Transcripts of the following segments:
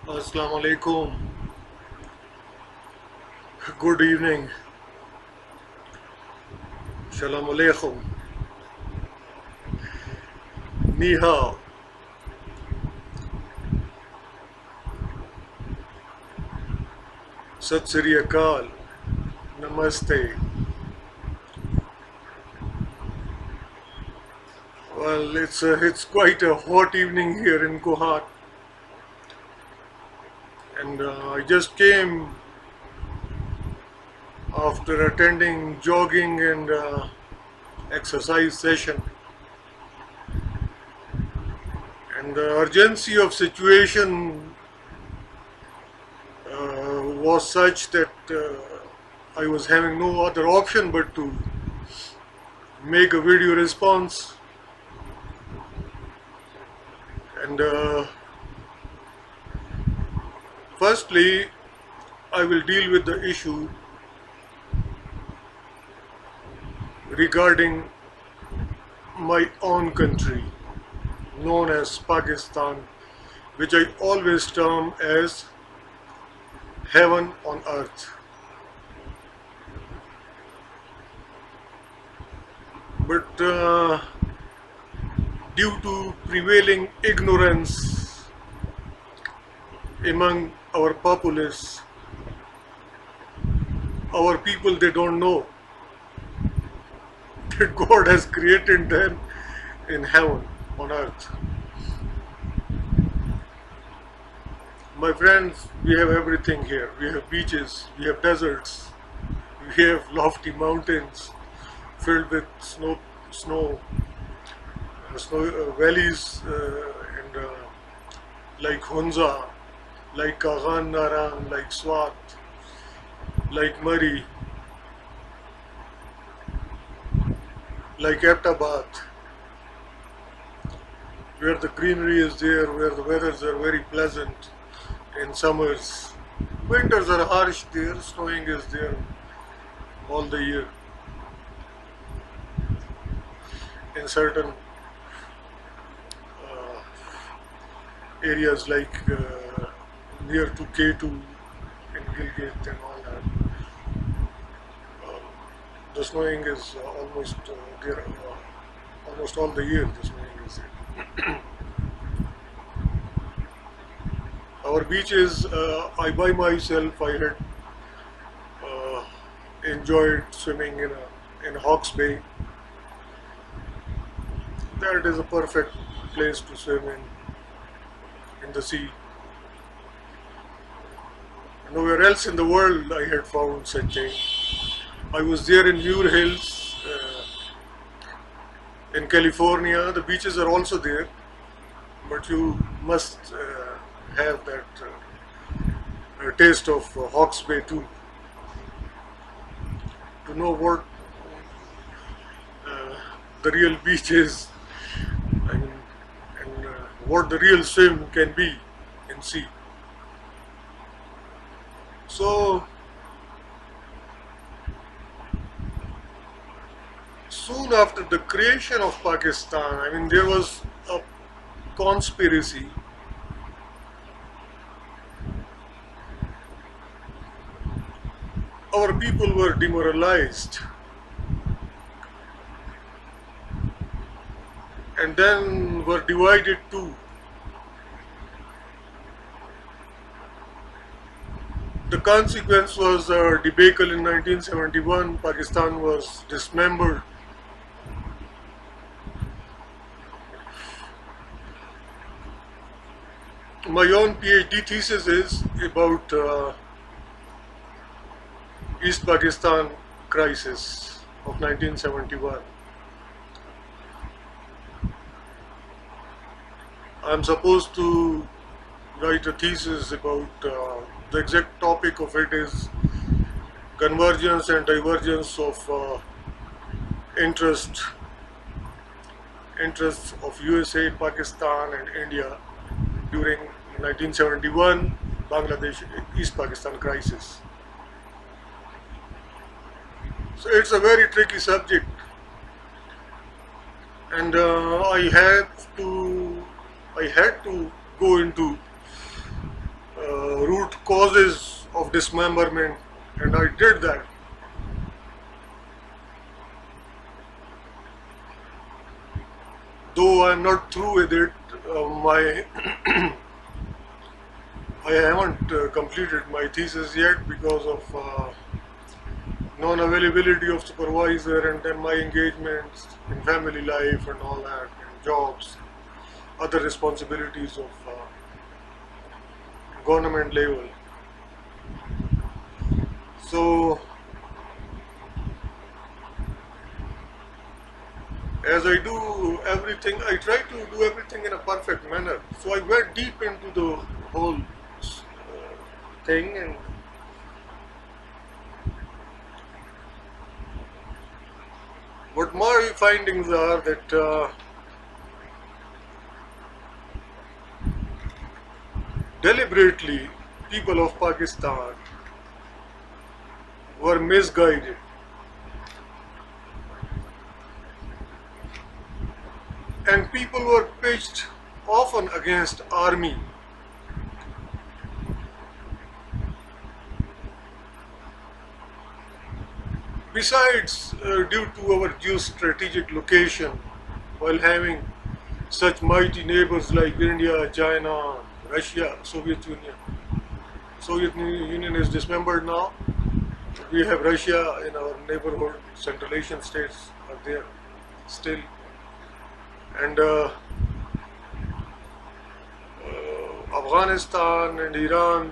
Assalamu alaikum. Good evening. Shalom alaikum. Ni hao. Sat Sri Akal. Namaste. Well, it's quite a hot evening here in Kohat, and I just came after attending jogging and exercise session, and the urgency of situation was such that I was having no other option but to make a video response. And firstly, I will deal with the issue regarding my own country, known as Pakistan, which I always term as heaven on earth. But due to prevailing ignorance among our populace, our people, they don't know that God has created them in heaven on earth. My friends, we have everything here. We have beaches, we have deserts, we have lofty mountains filled with snow valleys, and like Hunza, like Kaghan Naran, like Swat, like Murray, like Aptabad, where the greenery is there, where the weathers are very pleasant in summers. Winters are harsh there, snowing is there all the year. In certain areas like near to K2 in Gilgit and all that, the snowing is almost there, almost all the year the snowing is there. Our beaches, I by myself, I had enjoyed swimming in Hawke's Bay. That is a perfect place to swim in the sea. Nowhere else in the world I had found such thing. I was there in Muir Hills in California. The beaches are also there, but you must have that taste of Hawke's Bay too, to know what the real beach is, and what the real swim can be in sea. So soon after the creation of Pakistan, I mean, there was a conspiracy our people were demoralized, and then were divided too. The consequence was a debacle in 1971. Pakistan was dismembered. My own PhD thesis is about East Pakistan crisis of 1971. I'm supposed to write a thesis about the exact topic of it is convergence and divergence of interests of USA, Pakistan and India during 1971 Bangladesh East Pakistan crisis. So it's a very tricky subject, and I had to go into root causes of dismemberment, and I did that. Though I'm not through with it, my I haven't completed my thesis yet because of non-availability of supervisor, and then my engagements in family life and all that, and jobs, other responsibilities of government level. So as I do everything, I try to do everything in a perfect manner. So I went deep into the whole thing, and what my findings are that deliberately people of Pakistan were misguided. And people were pitched often against army. Besides, due to our geostrategic location, while having such mighty neighbors like India, China, Russia, Soviet Union. Soviet Union is dismembered now. We have Russia in our neighborhood. Central Asian states are there still. And Afghanistan and Iran,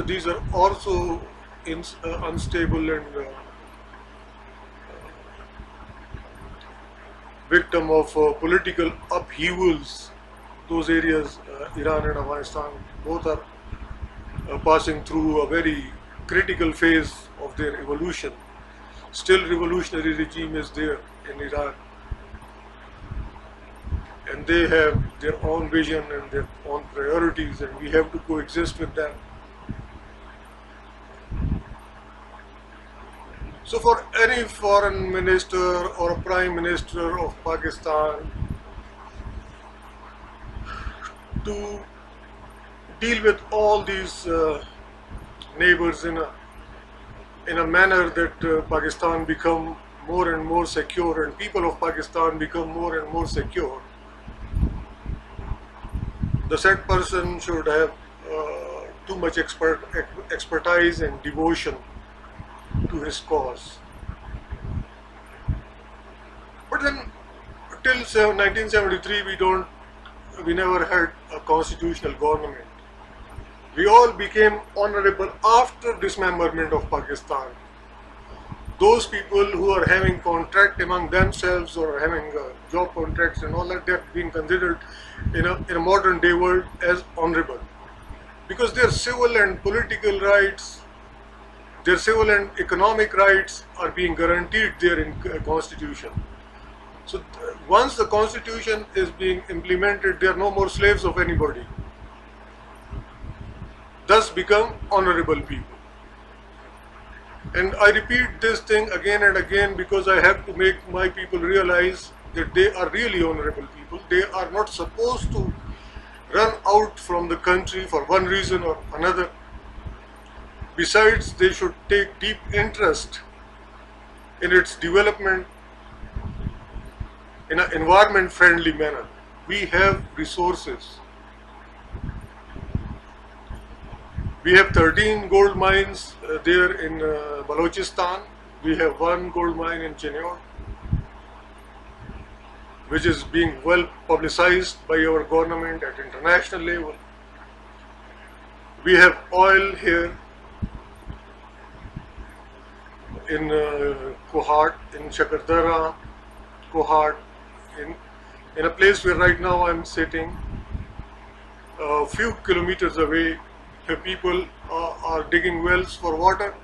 these are also unstable and victim of political upheavals. Those areas, Iran and Afghanistan, both are passing through a very critical phase of their evolution. Still, revolutionary regime is there in Iran, and they have their own vision and their own priorities, and we have to coexist with them. So for any foreign minister or a prime minister of Pakistan to deal with all these neighbors in a manner that Pakistan become more and more secure, and people of Pakistan become more and more secure, the said person should have too much expertise and devotion to his cause. But then till 1973 we never had a constitutional government. We all became honorable after dismemberment of Pakistan. Those people who are having contract among themselves or having job contracts and all that, they're being considered in a modern day world as honorable, because their civil and political rights, their civil and economic rights are being guaranteed there in constitution. So once the constitution is being implemented, they are no more slaves of anybody, thus become honorable people. And I repeat this thing again and again because I have to make my people realize that they are really honorable people. They are not supposed to run out from the country for one reason or another. Besides, they should take deep interest in its development in an environment friendly manner. We have resources. We have 13 gold mines there in Balochistan. We have one gold mine in Chennai, which is being well publicized by our government at international level. We have oil here in Kohat, in Shakardara, Kohat, in a place where right now I'm sitting, a few kilometers away. People are digging wells for water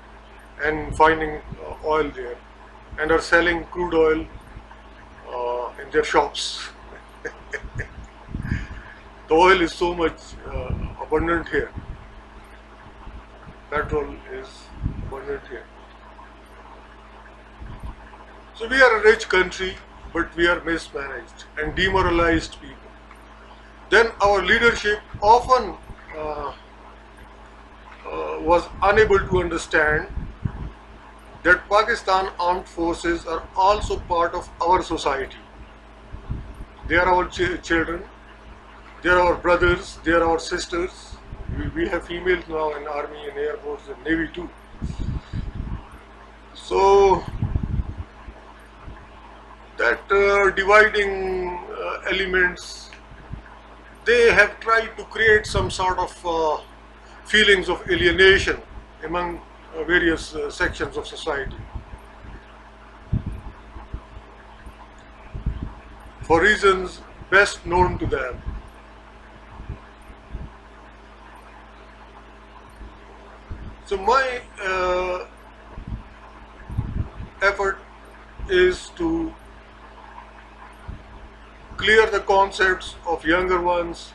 and finding oil there, and are selling crude oil in their shops. The oil is so much abundant here. Petrol is abundant here. So we are a rich country, but we are mismanaged and demoralized people. then our leadership often was unable to understand that Pakistan armed forces are also part of our society. They are our children, they are our brothers, they are our sisters. We have females now in Army and Air Force and Navy too. So that dividing elements, they have tried to create some sort of feelings of alienation among various sections of society for reasons best known to them. So my effort is to clear the concepts of younger ones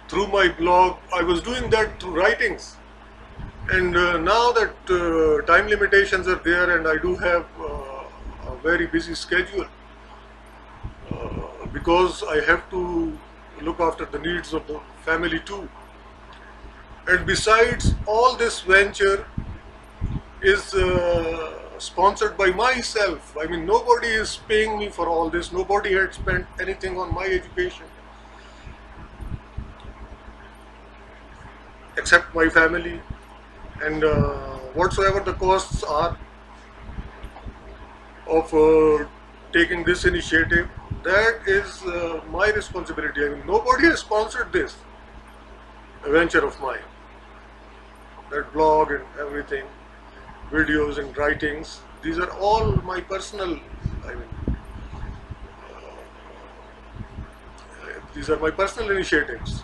through my blog. I was doing that through writings, and now that time limitations are there and I do have a very busy schedule because I have to look after the needs of the family too. And besides, all this venture is sponsored by myself. I mean, nobody is paying me for all this. Nobody had spent anything on my education except my family, and whatsoever the costs are of taking this initiative, that is my responsibility. I mean, nobody has sponsored this venture of mine. That blog and everything, videos and writings, these are all my personal, these are my personal initiatives.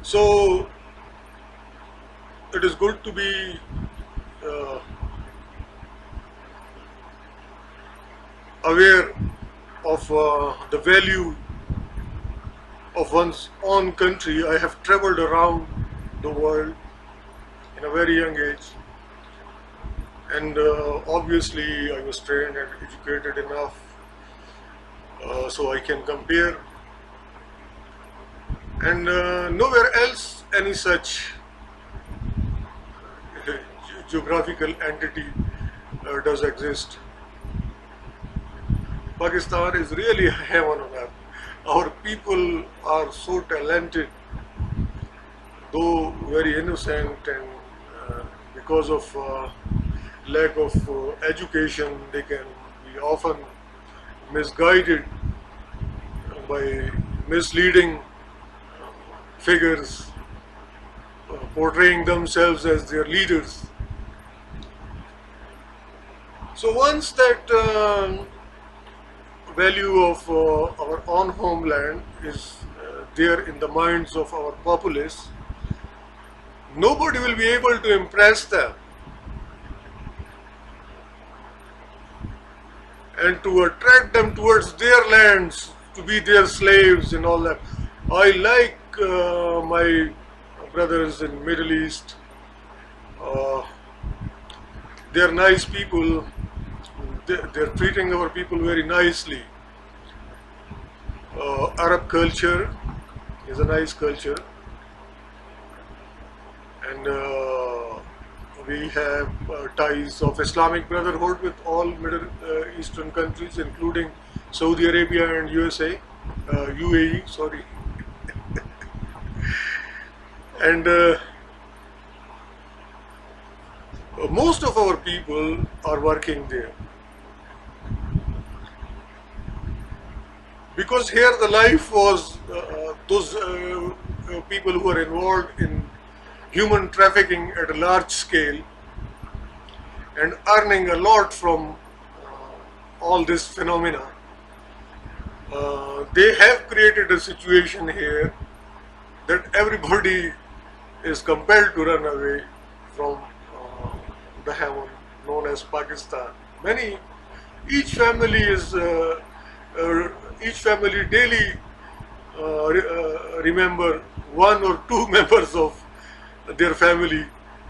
So it is good to be aware of the value of one's own country. I have traveled around the world in a very young age, and obviously I was trained and educated enough so I can compare, and nowhere else any such geographical entity does exist. Pakistan is really heaven on earth. Our people are so talented, though very innocent, and because of lack of education, they can be often misguided by misleading figures portraying themselves as their leaders. So once that value of our own homeland is there in the minds of our populace, nobody will be able to impress them and to attract them towards their lands, to be their slaves and all that. I like my brothers in Middle East. They're nice people. They're treating our people very nicely. Arab culture is a nice culture, and we have ties of Islamic Brotherhood with all Middle Eastern countries, including Saudi Arabia and USA, UAE, sorry. And most of our people are working there, because here the life was those people who are involved in human trafficking at a large scale and earning a lot from all this phenomena. They have created a situation here that everybody is compelled to run away from the heaven known as Pakistan. Each family daily remember one or two members of their family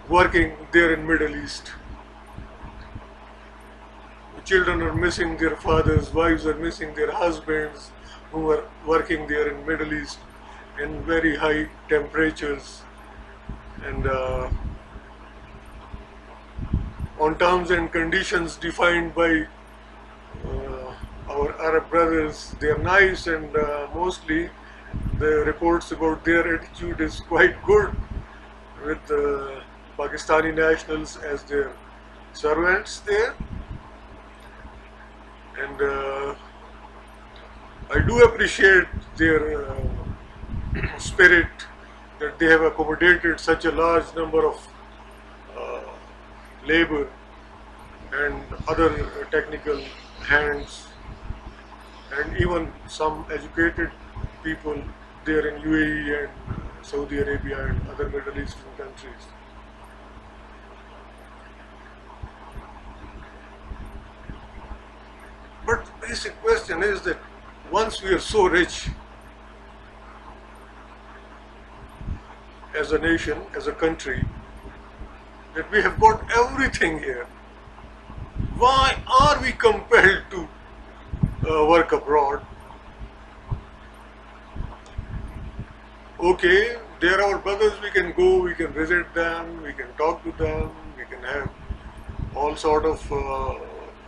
working there in Middle East. children are missing their fathers, wives are missing their husbands who are working there in Middle East in very high temperatures, and on terms and conditions defined by our Arab brothers. They are nice, and mostly the reports about their attitude is quite good, with Pakistani nationals as their servants there. And I do appreciate their spirit, that they have accommodated such a large number of labor and other technical hands, and even some educated people there in UAE and Saudi Arabia and other Middle Eastern countries. But the basic question is that once we are so rich as a nation, as a country, that we have got everything here, why are we compelled to work abroad? Okay, they are our brothers, we can go, we can visit them, we can talk to them, we can have all sort of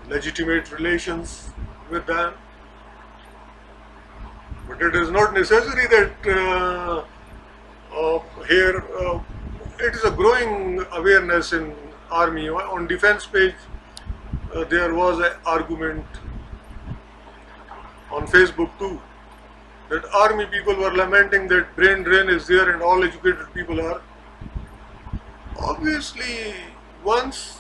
legitimate relations with them. But it is not necessary that here it is a growing awareness in army. On defense page there was an argument on Facebook too, that army people were lamenting that brain drain is there and all educated people are. Obviously, once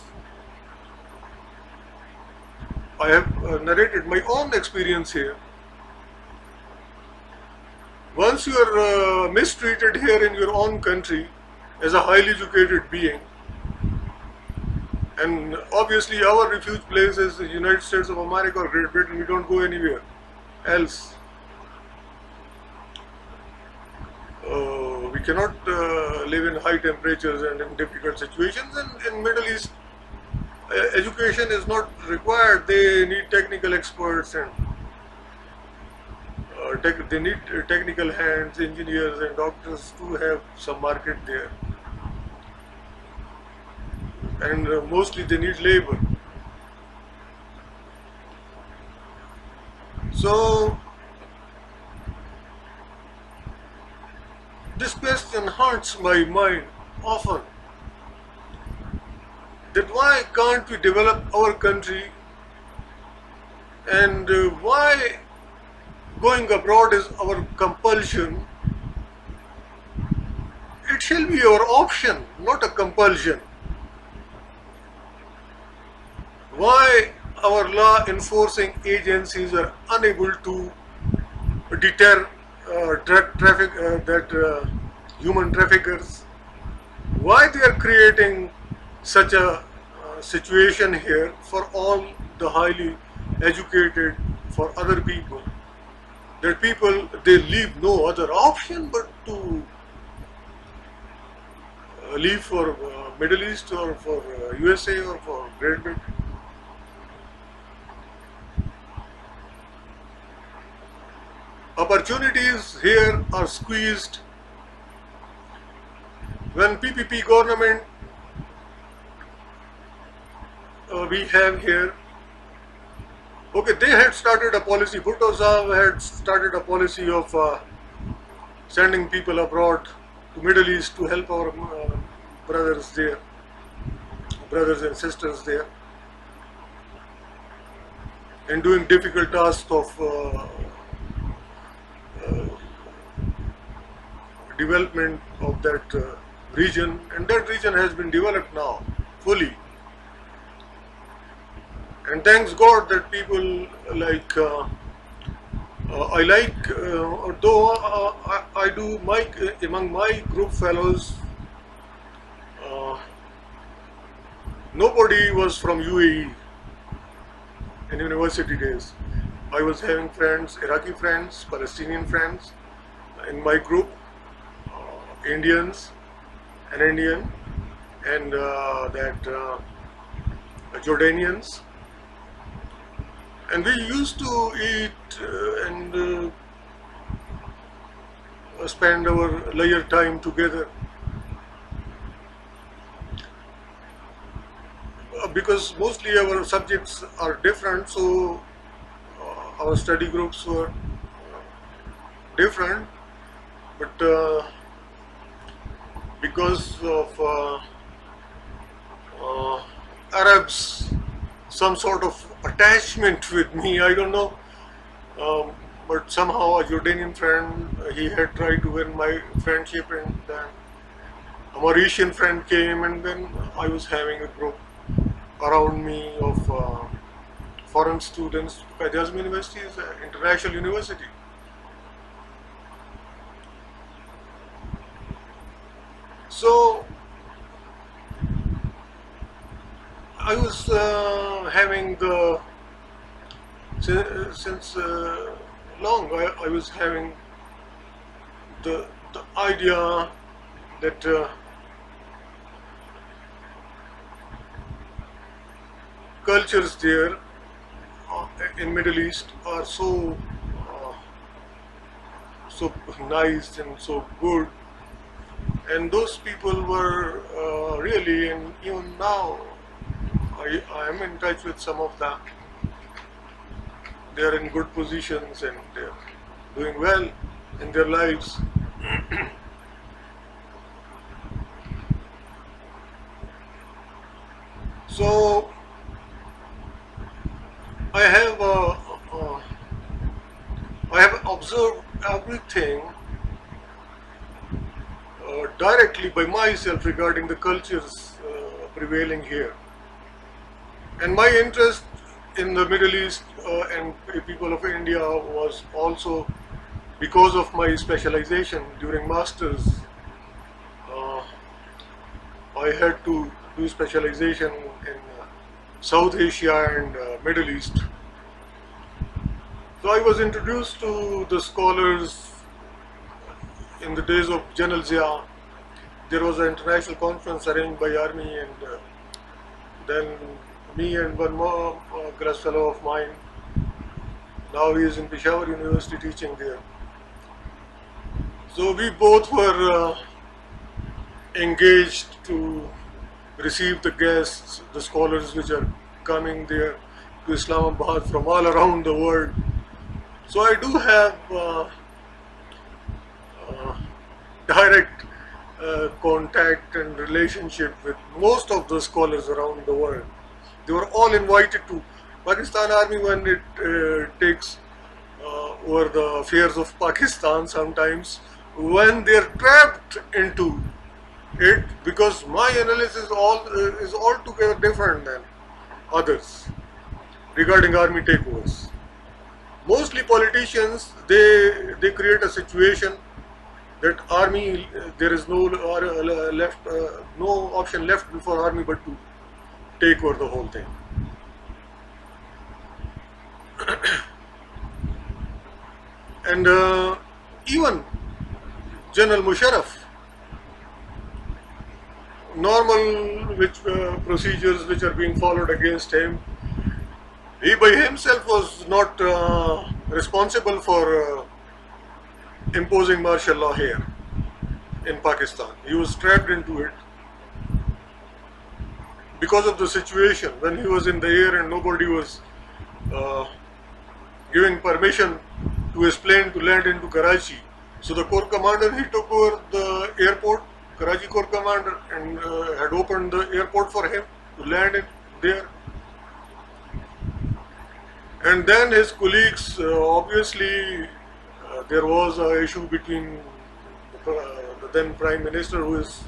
I have narrated my own experience here, once you are mistreated here in your own country as a highly educated being, and obviously our refuge place is the United States of America or Great Britain, we don't go anywhere else. We cannot live in high temperatures and in difficult situations, and in Middle East education is not required. They need technical experts, and they need technical hands, engineers and doctors to have some market there, and mostly they need labor. So this question haunts my mind often, that why can't we develop our country, and why going abroad is our compulsion. It shall be our option, not a compulsion. Why our law enforcing agencies are unable to deter human traffickers? Why they are creating such a situation here for all the highly educated, for other people, that people, they leave no other option but to leave for Middle East or for USA or for Great Britain. Opportunities here are squeezed. When PPP government we have here, okay, they had started a policy, Bhutto Sahab had started a policy of sending people abroad to Middle East to help our brothers there, brothers and sisters there, and doing difficult tasks of development of that region, and that region has been developed now fully. And thanks God that people like, I like, though I do among my group fellows, nobody was from UAE in university days. I was having friends, Iraqi friends, Palestinian friends in my group, Indians, an Indian, and Jordanians, And we used to eat and spend our leisure time together. Because mostly our subjects are different, so our study groups were different, but because of Arabs, some sort of attachment with me, I don't know, but somehow a Jordanian friend, he had tried to win my friendship, and then a Mauritian friend came, and then I was having a group around me of foreign students. Jasmine University is an international university. So I was having the since long I was having the idea that cultures there in Middle East are so so nice and so good, and those people were really, and even now I am in touch with some of them. They are in good positions and they're doing well in their lives. So I have I have observed everything directly by myself regarding the cultures prevailing here. And my interest in the Middle East and people of India was also because of my specialization during masters. Uh, I had to do specialization in South Asia and Middle East. So I was introduced to the scholars in the days of General Zia. There was an international conference arranged by Army, and then me and one more class fellow of mine, now he is in Peshawar University teaching there. So we both were engaged to receive the guests, the scholars which are coming there to Islamabad from all around the world. So I do have direct contact and relationship with most of the scholars around the world. They were all invited to Pakistan Army when it takes over the affairs of Pakistan sometimes, when they're trapped into it, because my analysis is altogether different than others regarding army takeovers. Mostly politicians, they create a situation that army, there is no no option left before army but to take over the whole thing. And even General Musharraf, normal procedures which are being followed against him, he by himself was not responsible for imposing martial law here in Pakistan. He was trapped into it because of the situation when he was in the air and nobody was giving permission to his plane to land into Karachi. So the Corps Commander, he took over the airport, Karachi Corps Commander, and had opened the airport for him to land in there. And then his colleagues, obviously there was an issue between the then Prime Minister, who is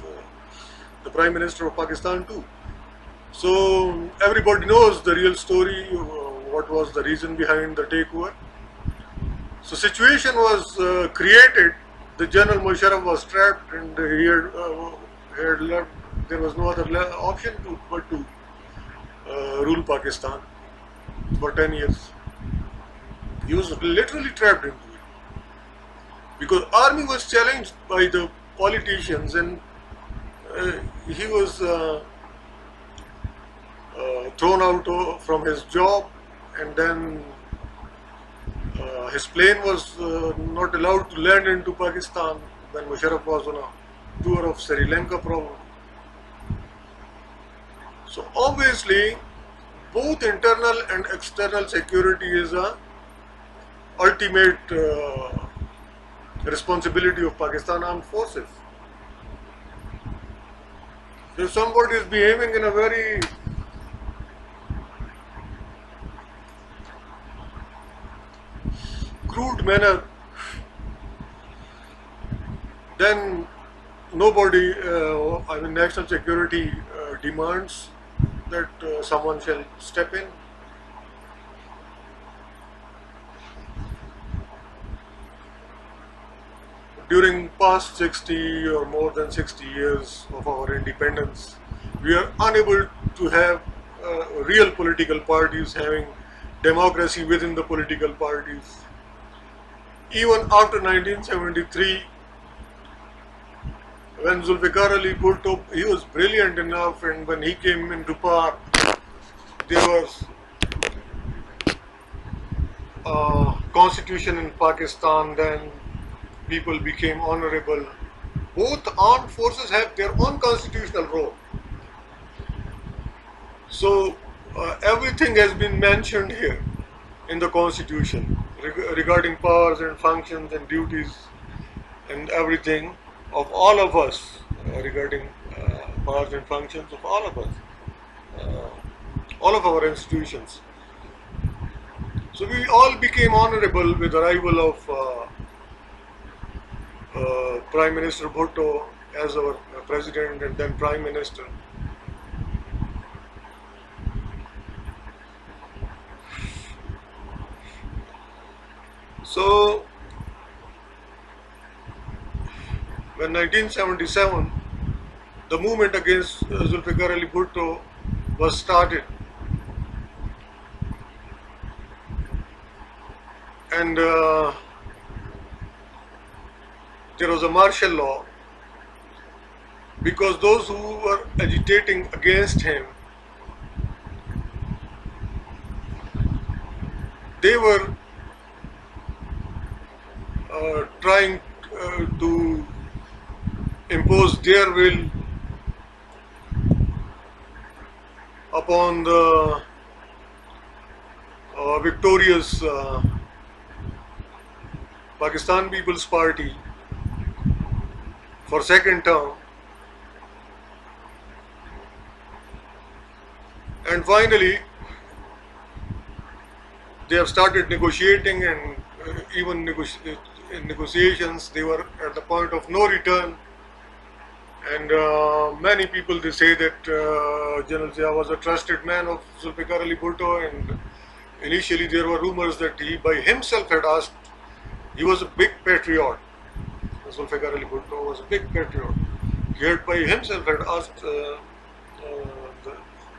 the Prime Minister of Pakistan too. So everybody knows the real story, what was the reason behind the takeover. So situation was created, the General Musharraf was trapped, and he had left, there was no other option but to rule Pakistan for 10 years. He was literally trapped into it, because army was challenged by the politicians, and he was thrown out from his job, and then his plane was not allowed to land into Pakistan when Musharraf was on a tour of Sri Lanka probably. So obviously both internal and external security is a ultimate responsibility of Pakistan Armed Forces. So if somebody is behaving in a very crude manner, then nobody, national security demands that someone shall step in. During past 60 or more than 60 years of our independence, we are unable to have real political parties having democracy within the political parties. Even after 1973, when Zulfikar Ali Bhutto, he was brilliant enough, and when he came into power, there was a constitution in Pakistan, then people became honorable. Both armed forces have their own constitutional role. So everything has been mentioned here in the constitution regarding powers and functions and duties and everything of all of us, regarding powers and functions of all of us, all of our institutions. So we all became honorable with the arrival of Prime Minister Bhutto as our president and then Prime Minister. So when 1977, the movement against Zulfikar Ali Bhutto was started, and there was a martial law, because those who were agitating against him, they were trying to impose their will upon the victorious Pakistan People's Party for second term, and finally they have started negotiating, and even in negotiations they were at the point of no return. And many people, they say that General Zia was a trusted man of Zulfikar Ali Bhutto, and initially there were rumors that he by himself had asked, he was a big patriot. Zulfikar Ali Bhutto was a big patriot. He had by himself had asked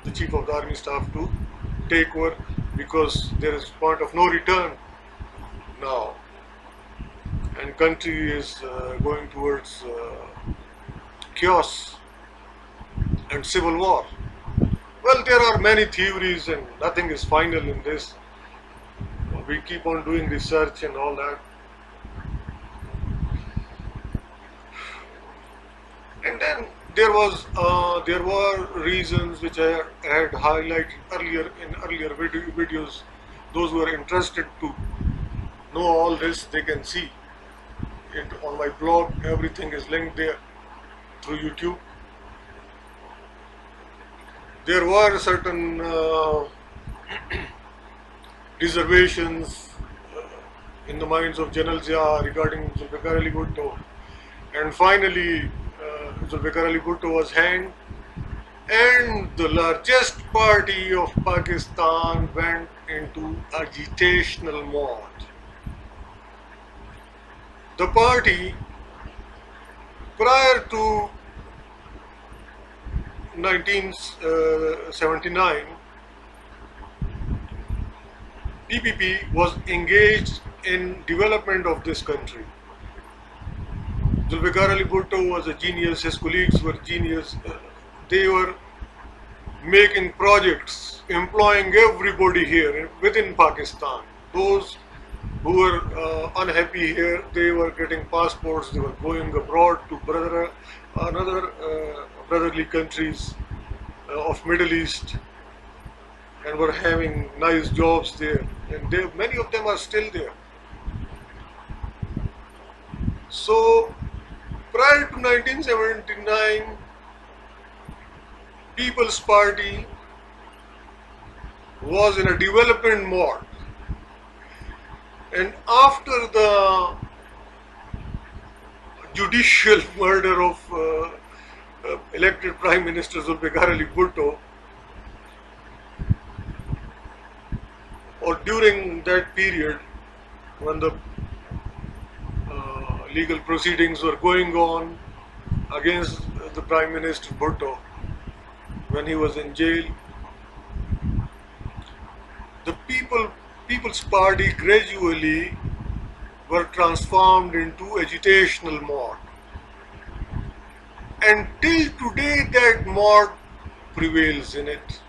the Chief of the Army Staff to take over, because there is point of no return now, and country is going towards chaos and civil war. Well, there are many theories and nothing is final in this. We keep on doing research and all that. And then there were reasons which I had highlighted earlier in earlier videos. Those who are interested to know all this, they can see it on my blog. Everything is linked there through YouTube. There were certain reservations in the minds of General Zia regarding Zulfikar Ali Bhutto, and finally Zulfikar Ali Bhutto was hanged, and the largest party of Pakistan went into agitational mode. The party, prior to 1979, PPP was engaged in development of this country. Zulfikar Ali Bhutto was a genius, his colleagues were genius. They were making projects, employing everybody here within Pakistan. Those who were unhappy here, they were getting passports, they were going abroad to another brotherly countries of Middle East, and were having nice jobs there. And many of them are still there. So prior to 1979, People's Party was in a development mode. And after the judicial murder of elected Prime Minister Zulfikar Ali Bhutto, or during that period when the legal proceedings were going on against the Prime Minister Bhutto when he was in jail, the People's Party gradually were transformed into agitational mode. And till today that mode prevails in it.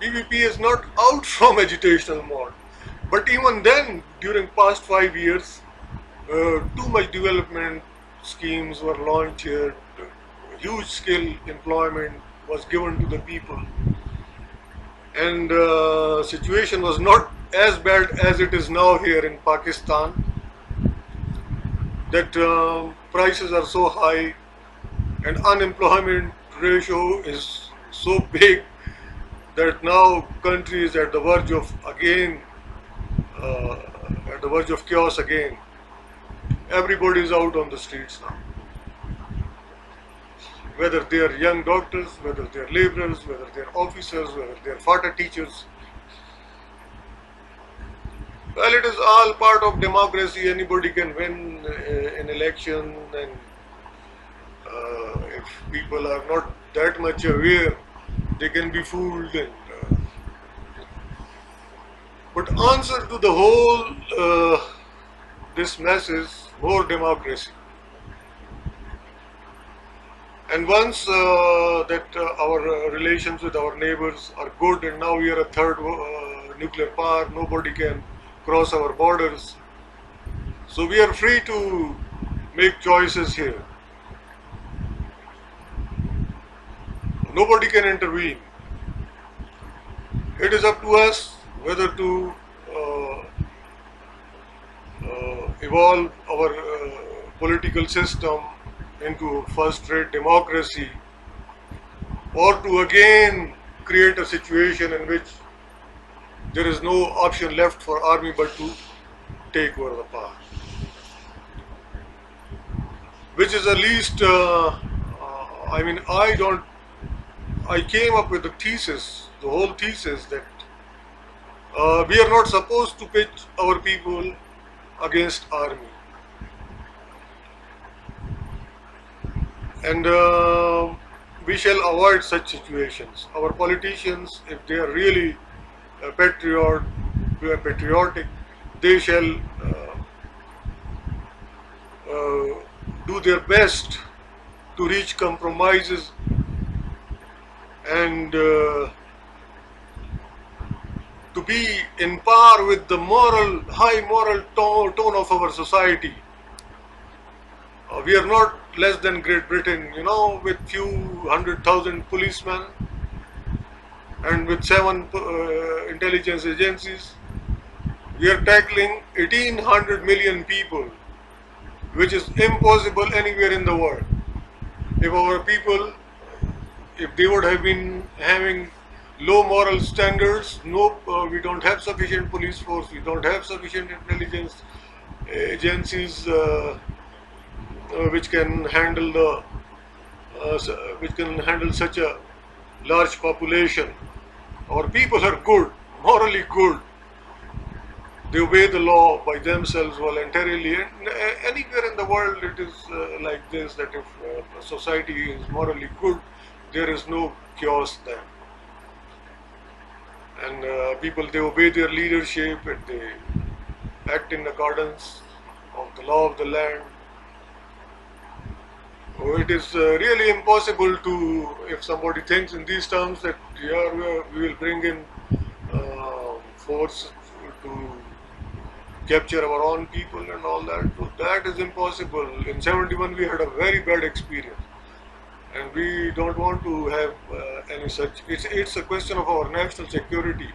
PPP is not out from agitational mode. But even then, during past 5 years, too much development schemes were launched here, huge scale employment was given to the people, and situation was not as bad as it is now here in Pakistan, that prices are so high and unemployment ratio is so big that now country is at the verge of chaos again. Everybody is out on the streets now. Whether they are young doctors, whether they are laborers, whether they are officers, whether they are FATA teachers. Well, it is all part of democracy. Anybody can win an election, and if people are not that much aware, they can be fooled. But answer to the whole this mess is more democracy. And once that our relations with our neighbors are good, and now we are a third nuclear power, nobody can cross our borders. So we are free to make choices here. Nobody can intervene. It is up to us whether to evolve our political system into first-rate democracy, or to again create a situation in which there is no option left for army but to take over the power. Which is at least, I came up with the thesis, the whole thesis that we are not supposed to pitch our people against army. And we shall avoid such situations. Our politicians, if they are really patriotic, they shall do their best to reach compromises and to be in par with the high moral tone of our society. We are not less than Great Britain, with few 100,000 policemen and with 7 intelligence agencies. We are tackling 1800 million people, which is impossible anywhere in the world. If our people, if they would have been having low moral standards, we don't have sufficient police force, we don't have sufficient intelligence agencies which can handle such a large population. Our people are good, morally good. They obey the law by themselves voluntarily. And anywhere in the world it is like this, that if a society is morally good, there is no chaos there. And people, they obey their leadership and they act in accordance of the law of the land. It is really impossible to, if somebody thinks in these terms that yeah, we will bring in force to capture our own people and all that. So that is impossible. In 71 we had a very bad experience, and we don't want to have any such. It's a question of our national security.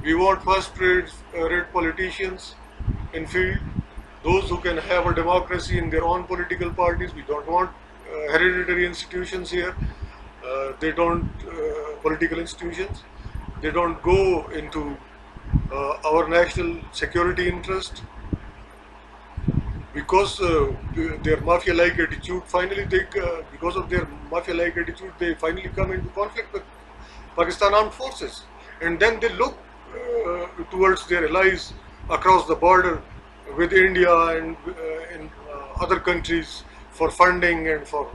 We want first-rate politicians in field, those who can have a democracy in their own political parties. We don't want hereditary institutions here. They don't political institutions. They don't go into our national security interest, because their mafia-like attitude. Finally, because of their mafia-like attitude, they finally come into conflict with Pakistan Armed Forces, and then they look towards their allies across the border with India and in other countries for funding and for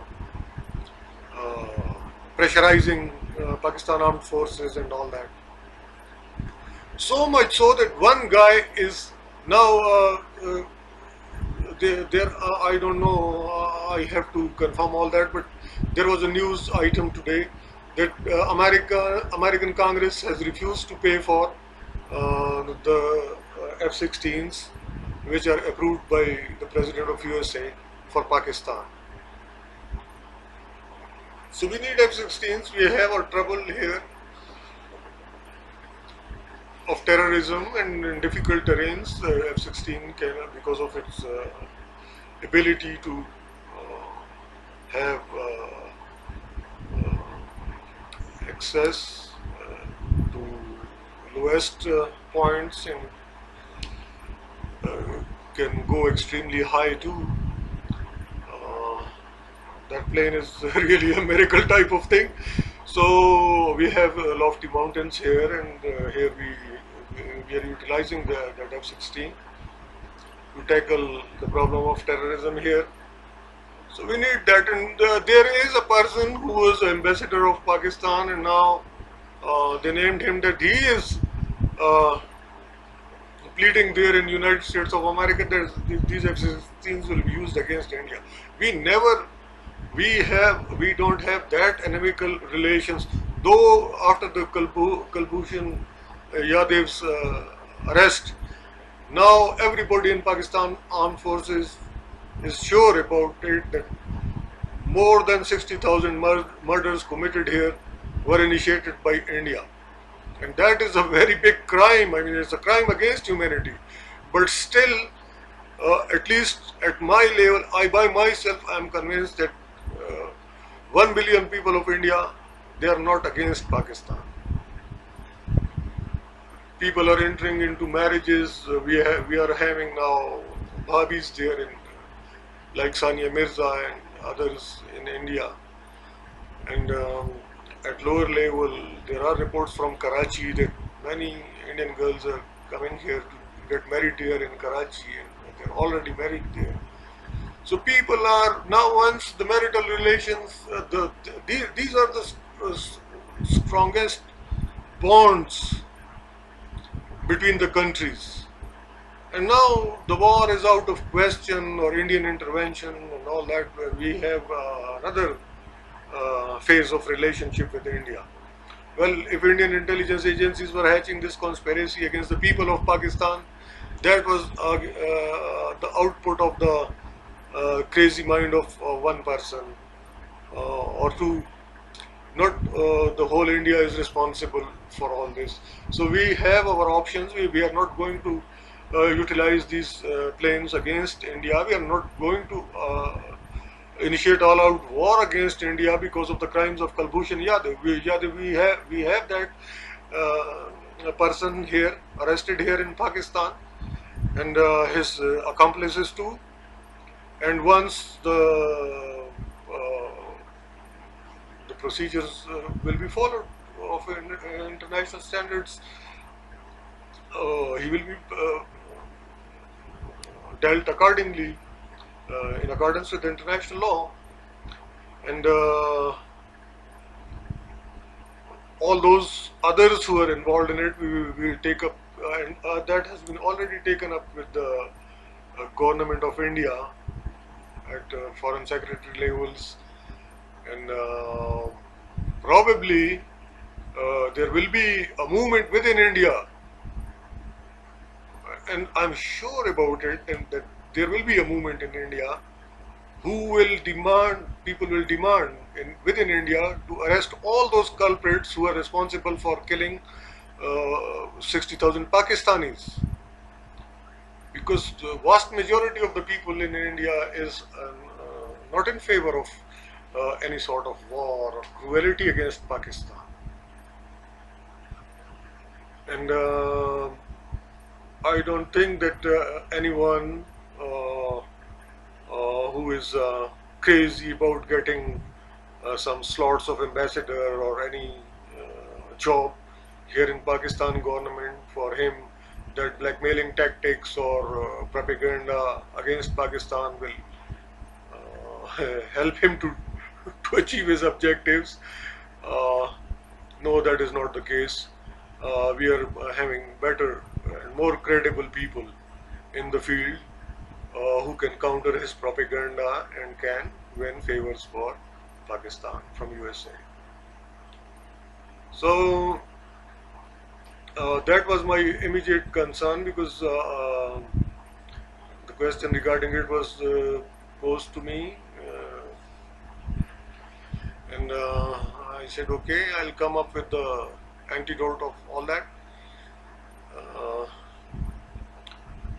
pressurizing Pakistan Armed Forces and all that. So much so that one guy is now there. I don't know. I have to confirm all that, but there was a news item today that American Congress has refused to pay for the F-16s, which are approved by the President of USA for Pakistan. So we need F-16s. We have our trouble here of terrorism and in difficult terrains. F-16 can, because of its ability to have access to lowest points, and can go extremely high too. That plane is really a miracle type of thing. So we have lofty mountains here, and here we are utilizing that F-16 to tackle the problem of terrorism here. So we need that, and there is a person who was ambassador of Pakistan, and now they named him that he is pleading there in United States of America that these F-16s will be used against India. We don't have that inimical relations, though after the Kulbhushan Yadav's arrest, now everybody in Pakistan Armed Forces is sure about it, that more than 60,000 murders committed here were initiated by India. And that is a very big crime. I mean, it's a crime against humanity. But still, at least at my level, by myself, I am convinced that 1 billion people of India, they are not against Pakistan. People are entering into marriages. We are having now bhabis there, like Sania Mirza and others in India. And at lower level, there are reports from Karachi that many Indian girls are coming here to get married here in Karachi, and they're already married there. So people are now, once the marital relations, these are the strongest bonds between the countries. And now the war is out of question, or Indian intervention and all that. We have another phase of relationship with India. Well, if Indian intelligence agencies were hatching this conspiracy against the people of Pakistan, that was the output of the crazy mind of one person or two. Not the whole India is responsible for all this. So we have our options. We are not going to utilize these planes against India. We are not going to initiate all-out war against India because of the crimes of Kulbhushan Yadav. We have that person here, arrested here in Pakistan, and his accomplices too. And once the procedures will be followed of international standards, he will be dealt accordingly in accordance with international law. And all those others who are involved in it, we will take up, and that has been already taken up with the government of India at foreign secretary levels, and probably there will be a movement within India, and I'm sure about it, and that there will be a movement in India people will demand within India to arrest all those culprits who are responsible for killing 60,000 Pakistanis. Because the vast majority of the people in India is not in favor of any sort of war or cruelty against Pakistan. And I don't think that anyone who is crazy about getting some slots of ambassador or any job here in Pakistan government, for him that blackmailing tactics or propaganda against Pakistan will help him to achieve his objectives. No, that is not the case. We are having better and more credible people in the field who can counter his propaganda and can win favors for Pakistan from USA. So that was my immediate concern, because the question regarding it was posed to me, and I said, okay, I'll come up with the antidote of all that.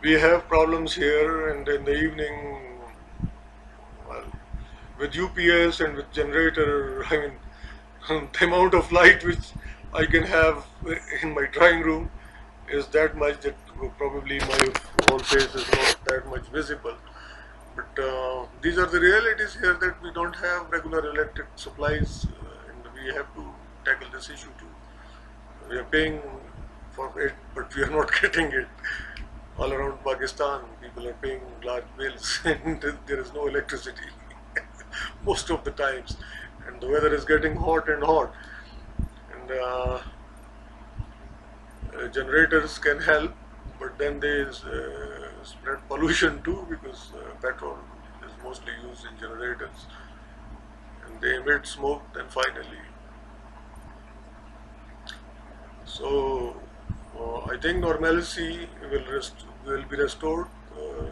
We have problems here, and in the evening, well, with UPS and with generator, I mean, the amount of light which I can have in my drawing room is that much that probably my whole face is not that much visible. But these are the realities here, that we don't have regular electric supplies, and we have to tackle this issue too. We are paying for it, but we are not getting it. All around Pakistan, people are paying large bills and there is no electricity most of the times, and the weather is getting hot and hot, and generators can help, but then they spread pollution too, because petrol is mostly used in generators and they emit smoke then finally. So I think normalcy will be restored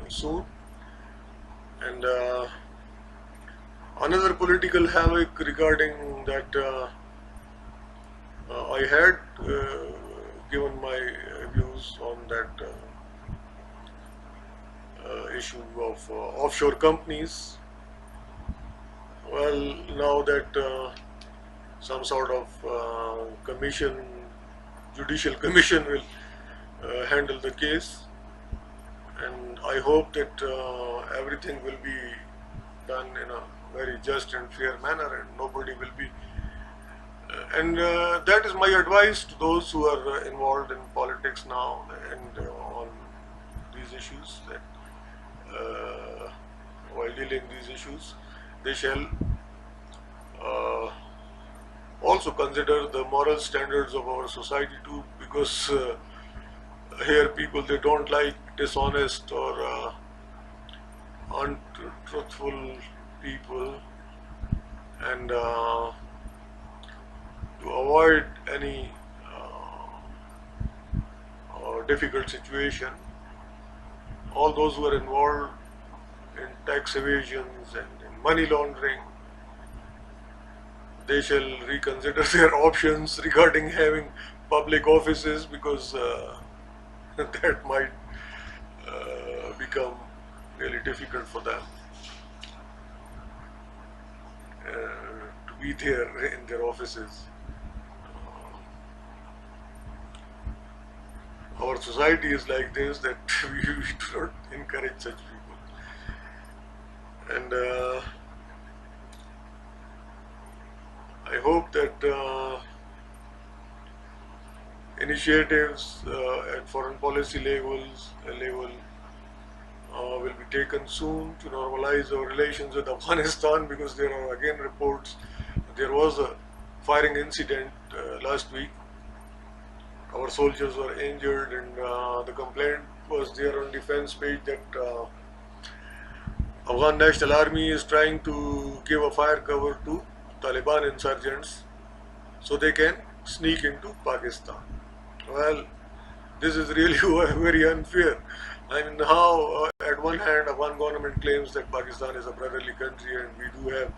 soon. And another political havoc regarding that, I had given my views on that issue of offshore companies. Well, now that some sort of judicial commission will handle the case, and I hope that everything will be done in a very just and fair manner, and nobody will be and that is my advice to those who are involved in politics now and on these issues, that while dealing these issues, they shall also consider the moral standards of our society too, because here people, they don't like dishonest or untruthful people, and to avoid any difficult situation, all those who are involved in tax evasions and in money laundering, they shall reconsider their options regarding having public offices, because that might become really difficult for them to be there in their offices. Our society is like this, that we do not encourage such people. And I hope that initiatives at foreign policy level will be taken soon to normalize our relations with Afghanistan, because there are again reports. There was a firing incident last week. Our soldiers were injured, and the complaint was there on defense page that Afghan National Army is trying to give a fire cover to Taliban insurgents so they can sneak into Pakistan. Well, this is really very unfair. I mean, how at one hand, Afghan government claims that Pakistan is a brotherly country and we do have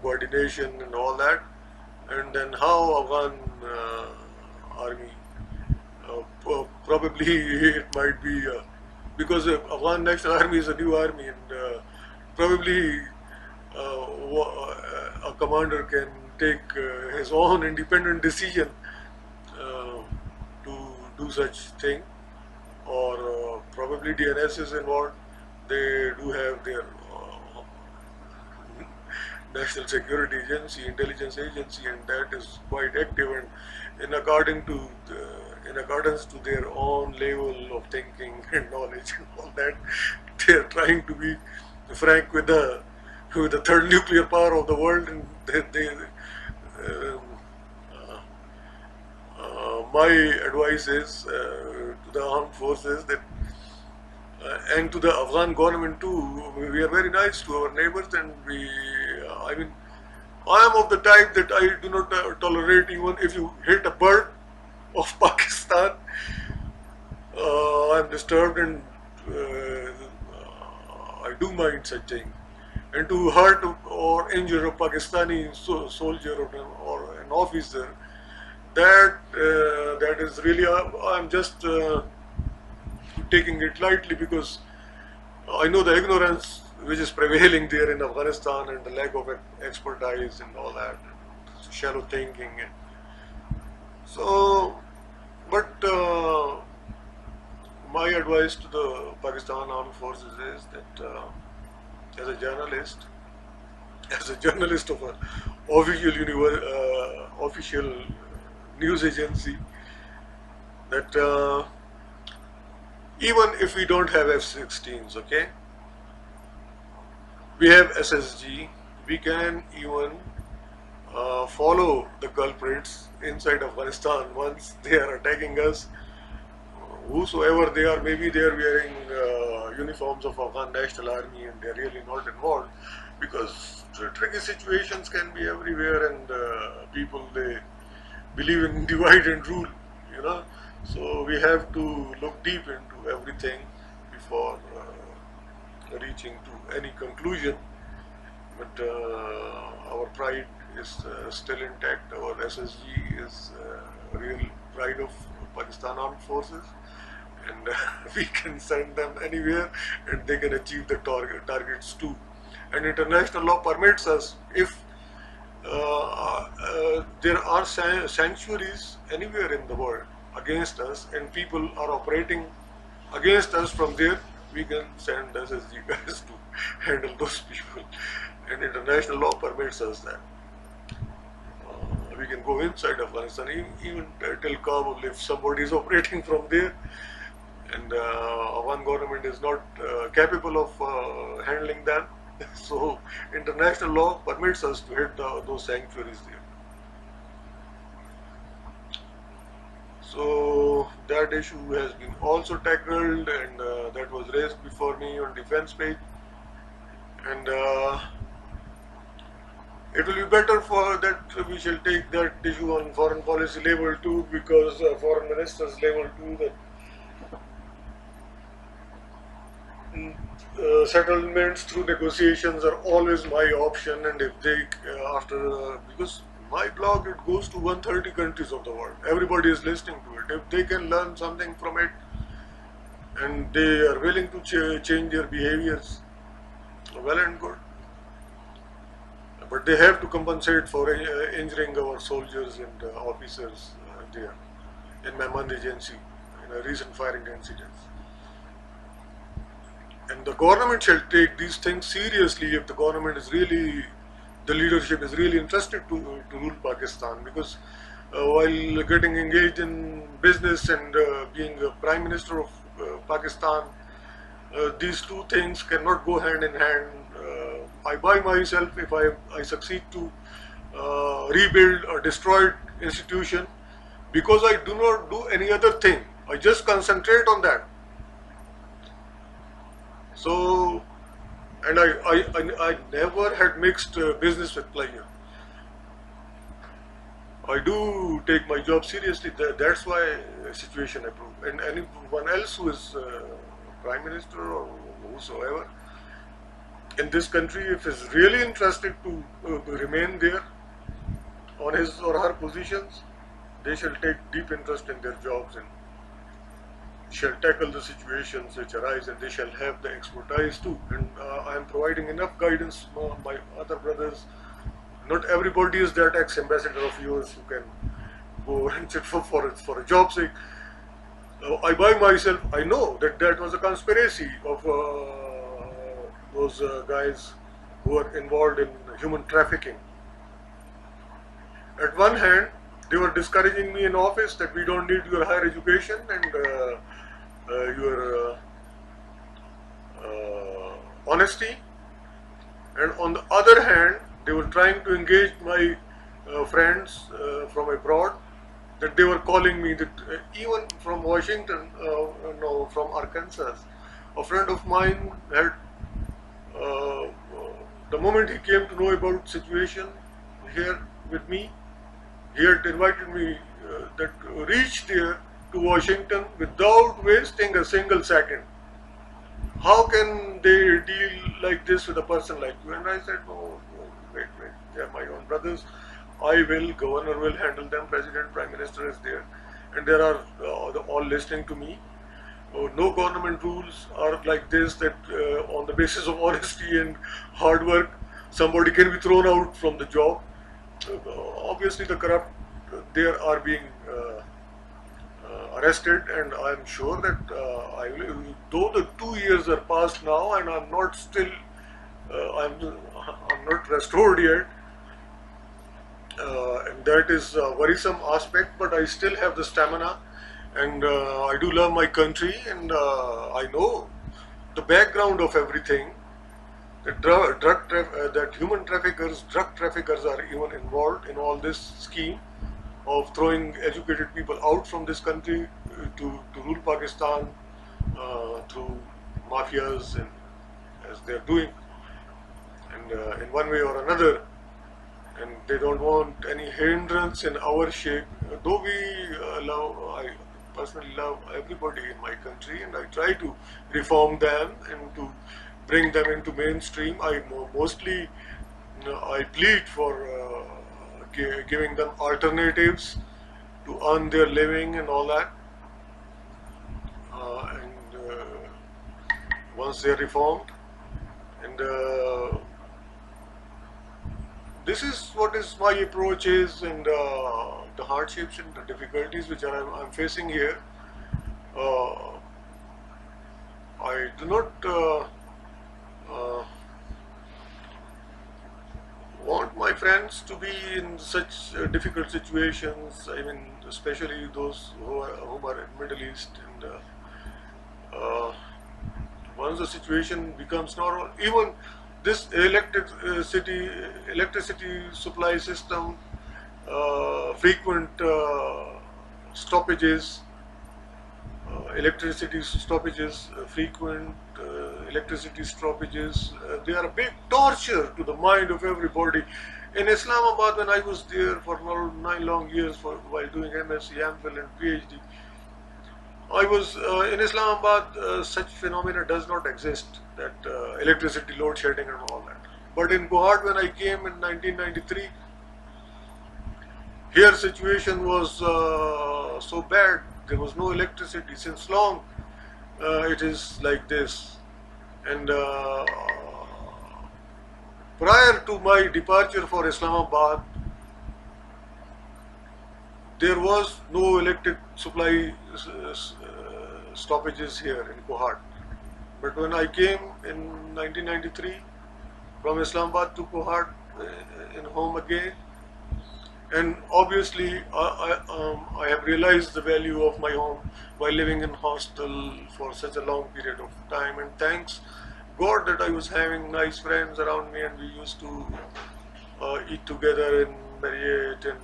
coordination and all that, and then how Afghan army, probably it might be because Afghan National Army is a new army, and probably a commander can take his own independent decision to do such thing, or probably DNS is involved. They do have their National Security Agency, intelligence agency, and that is quite active and in accordance to their own level of thinking and knowledge and all that. They are trying to be frank with the third nuclear power of the world, and my advice is to the armed forces that and to the Afghan government too. We are very nice to our neighbors, and I mean, I am of the type that I do not tolerate even if you hit a bird of Pakistan. I am disturbed, and I do mind such thing. And to hurt or injure a Pakistani soldier or an officer, that is really I'm just taking it lightly, because I know the ignorance which is prevailing there in Afghanistan and the lack of expertise and all that, shallow thinking. So, but my advice to the Pakistan Armed Forces is that as a journalist of an official news agency, that even if we don't have F-16s, okay, we have SSG, we can even follow the culprits inside Afghanistan once they are attacking us, whosoever they are. Maybe they are wearing uniforms of Afghan National Army and they are really not involved, because tricky situations can be everywhere, and people, they believe in divide and rule, you know. So we have to look deep into everything before reaching to any conclusion. But our pride is still intact. Our SSG is a real pride of Pakistan Armed Forces, and we can send them anywhere and they can achieve the targets too. And international law permits us, if there are sanctuaries anywhere in the world against us and people are operating against us from there, we can send SSG guys to handle those people, and international law permits us that. We can go inside Afghanistan, even till Kabul, if somebody is operating from there and Afghan government is not capable of handling them. So international law permits us to hit those sanctuaries there. So that issue has been also tackled, and that was raised before me on defense page, and it will be better for that we shall take that issue on foreign policy level too, because foreign ministers level too, that settlements through negotiations are always my option. And if they because my blog, it goes to 130 countries of the world, everybody is listening to it. If they can learn something from it and they are willing to change their behaviors, well and good. But they have to compensate for injuring our soldiers and officers there in Mehman agency in a recent firing incidents. And the government shall take these things seriously if the government is really, the leadership is really interested to rule Pakistan, because while getting engaged in business and being a Prime Minister of Pakistan, these two things cannot go hand in hand. I by myself, if I succeed to rebuild a destroyed institution, because I do not do any other thing, I just concentrate on that. So, and I never had mixed business with pleasure. I do take my job seriously. That's why situation approved. And anyone else who is prime minister or whosoever in this country, if is really interested to remain there on his or her positions, they shall take deep interest in their jobs and shall tackle the situations which arise, and they shall have the expertise too. And I am providing enough guidance for my other brothers. Not everybody is that ex-ambassador of yours who can go and sit for a job sake. I by myself, I know that that was a conspiracy of those guys who were involved in human trafficking. At one hand, they were discouraging me in office that we don't need your higher education and your honesty, and on the other hand, they were trying to engage my friends from abroad, that they were calling me that even from Washington, no, from Arkansas, a friend of mine had, uh, the moment he came to know about situation here with me, he had invited me that reach there to Washington without wasting a single second. How can they deal like this with a person like you? And I said, no, no, wait, they are my own brothers. I will, governor will handle them, president, prime minister is there. And there are all listening to me. No government rules are like this, that on the basis of honesty and hard work, somebody can be thrown out from the job. Obviously the corrupt there are being arrested, and I'm sure that I will, though the 2 years are past now and I'm not still, I'm not restored yet, and that is a worrisome aspect, but I still have the stamina, and I do love my country, and I know the background of everything. That human traffickers, drug traffickers are even involved in all this scheme of throwing educated people out from this country to rule Pakistan through mafias, and as they're doing, and in one way or another, and they don't want any hindrance in our shape. Though we I personally love everybody in my country, and I try to reform them and to bring them into mainstream. I mostly I plead for giving them alternatives to earn their living and all that. And once they are reformed, and this is what is my approach is, and the hardships and the difficulties which I'm facing here. I do not want my friends to be in such difficult situations. I mean, especially those whom are in Middle East, and once the situation becomes normal, even this electricity supply system, frequent stoppages, frequent electricity stoppages, they are a big torture to the mind of everybody. In Islamabad, when I was there for 9 long years while doing MSc, MPhil and PhD, I was in Islamabad, such phenomena does not exist, that electricity load shedding and all that. But in Guwahati, when I came in 1993, here situation was so bad, there was no electricity. Since long it is like this. And prior to my departure for Islamabad, there was no electric supply stoppages here in Guwahati. But when I came in 1993 from Islamabad to Guwahati in home again, and obviously I have realized the value of my home by living in hostel for such a long period of time, and thanks God that I was having nice friends around me, and we used to eat together in Marriott and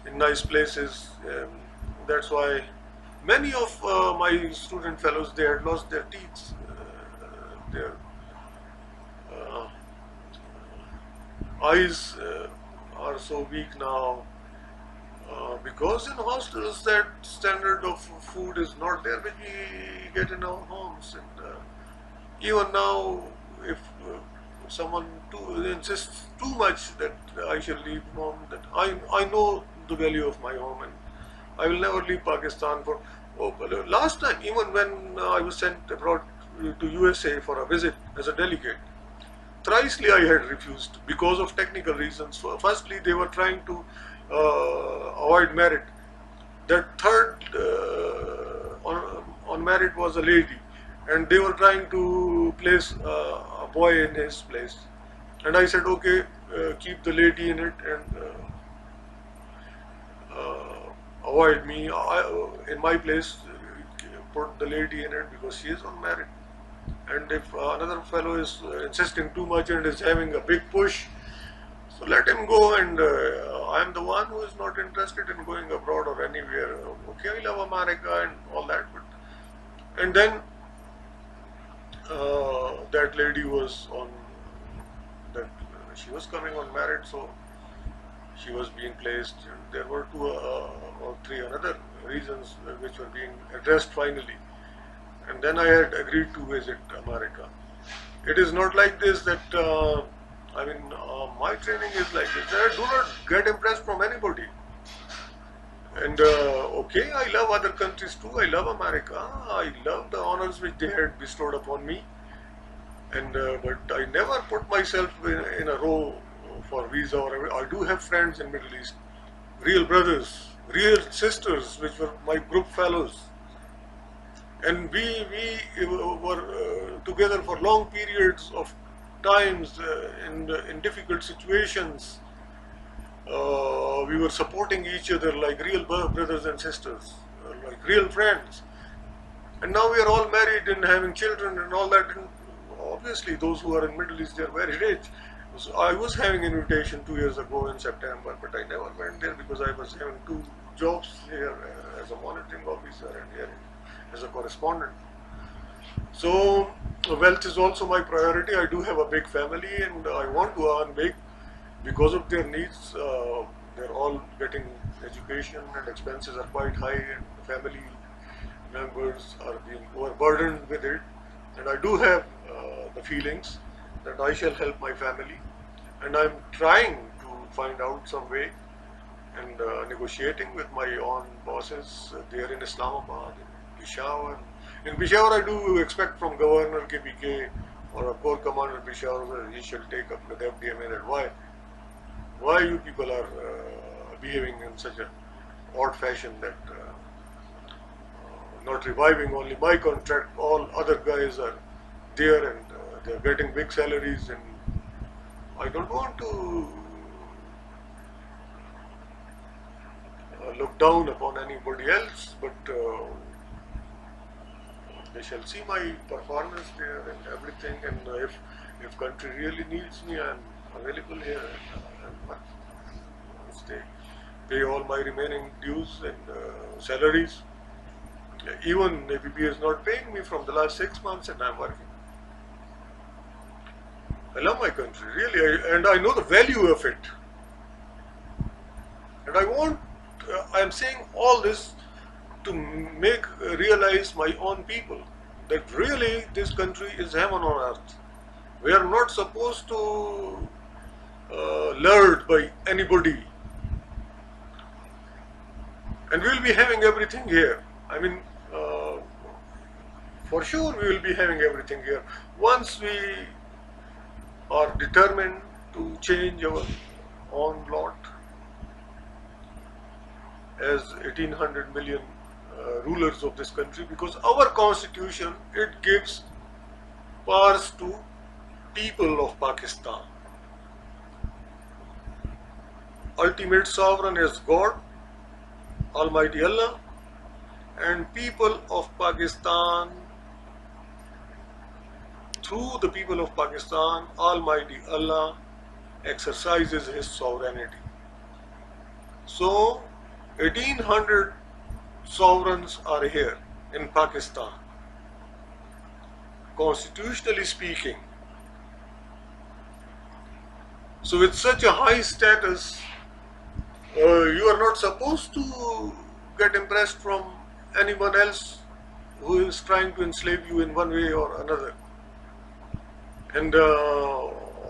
in nice places. That's why many of my student fellows, they had lost their teeth, their eyes are so weak now, because in hostels that standard of food is not there which we get in our homes. And even now, if someone insists too much that I shall leave home, that I know the value of my home, and I will never leave Pakistan for. Oh, last time, even when I was sent abroad to USA for a visit as a delegate, thrisely I had refused because of technical reasons. Firstly, they were trying to avoid merit. That third on merit was a lady, and they were trying to place a boy in his place. And I said, okay, keep the lady in it and avoid me. In my place, put the lady in it because she is on merit. And if another fellow is insisting too much and is having a big push, so let him go, and I am the one who is not interested in going abroad or anywhere. Okay, I love America and all that, but and then that lady was on that she was coming on merit, so she was being placed. There were two or three another reasons which were being addressed finally, and then I had agreed to visit America. It is not like this that my training is like this. I do not get impressed from anybody. And okay, I love other countries too. I love America. I love the honors which they had bestowed upon me. And but I never put myself in a row for visa. Or I do have friends in Middle East, real brothers, real sisters, which were my group fellows. And we were together for long periods of times in difficult situations. We were supporting each other like real brothers and sisters, like real friends. And now we are all married and having children and all that. And obviously, those who are in Middle East, they are very rich. So I was having invitation 2 years ago in September, but I never went there because I was having two jobs here as a monitoring officer and here as a correspondent. So wealth is also my priority. I do have a big family and I want to earn big because of their needs. They're all getting education and expenses are quite high, and family members are being overburdened with it. And I do have the feelings that I shall help my family, and I'm trying to find out some way and negotiating with my own bosses there in Islamabad, in Peshawar. In Peshawar, I do expect from Governor KPK or a Corps Commander Peshawar that he shall take up with FDMA that why you people are behaving in such an odd fashion that not reviving only my contract, all other guys are there and they're getting big salaries, and I don't want to look down upon anybody else, but they shall see my performance there and everything, and if country really needs me, I'm available here and stay, pay all my remaining dues and salaries. Even ABB is not paying me from the last 6 months and I'm working. I love my country, really, and I know the value of it. And I am saying all this to make realize my own people that really this country is heaven on earth. We are not supposed to lured by anybody. And we will be having everything here. I mean, for sure we will be having everything here. Once we are determined to change our own lot as 1800 million rulers of this country, because our constitution, it gives powers to people of Pakistan. Ultimate sovereign is God, Almighty Allah, and people of Pakistan, through the people of Pakistan, Almighty Allah exercises His sovereignty. So 1800 sovereigns are here in Pakistan, constitutionally speaking. So with such a high status, You are not supposed to get impressed from anyone else who is trying to enslave you in one way or another. And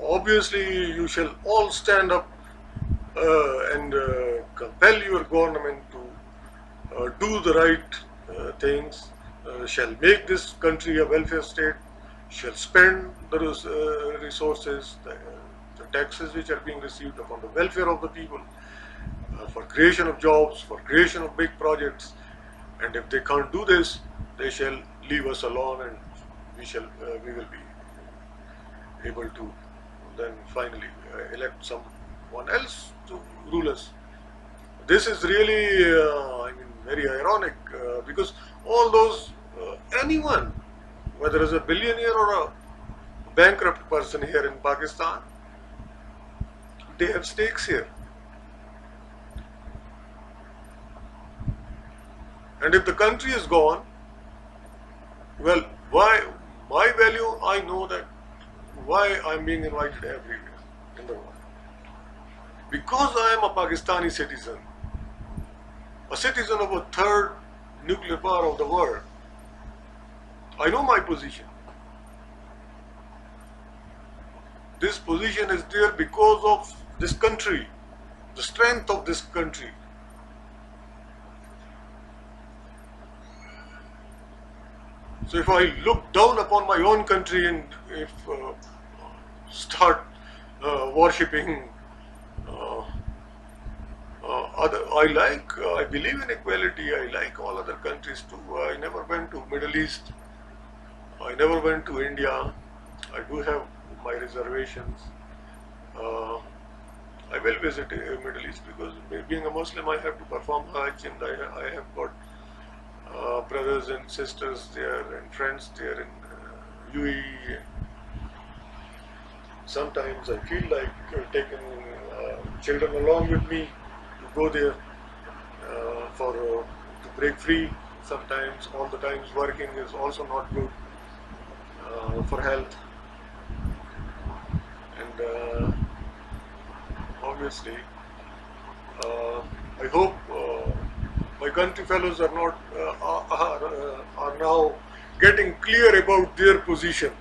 obviously, you shall all stand up and compel your government to do the right things, shall make this country a welfare state, shall spend the resources, the taxes which are being received upon the welfare of the people, for creation of jobs, for creation of big projects. And if they can't do this, they shall leave us alone, and we will be able to then finally elect someone else to rule us. This is really, very ironic, because all those, anyone, whether as a billionaire or a bankrupt person here in Pakistan, they have stakes here. And if the country is gone, well, why, my value, I know that why I'm being invited everywhere in the world. Because I am a Pakistani citizen, a citizen of a third nuclear power of the world, I know my position. This position is there because of this country, the strength of this country. So if I look down upon my own country and if start worshipping I believe in equality, I like all other countries too. I never went to Middle East, I never went to India. I do have my reservations. I will visit Middle East because being a Muslim I have to perform Hajj, and I have got brothers and sisters there and friends there in UAE. Sometimes I feel like taking children along with me to go there to break free. Sometimes, all the times working is also not good for health. And obviously, I hope my country fellows are not are now getting clear about their position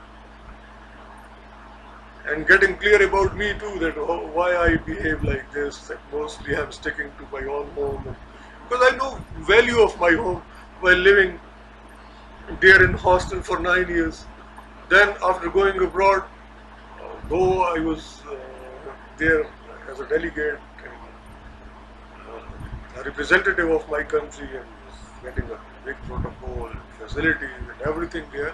and getting clear about me too, that why I behave like this, that mostly I'm sticking to my own home, because I know value of my home while living there in hostel for 9 years. Then after going abroad, though I was there as a delegate and a representative of my country and was getting a big protocol and facilities and everything there,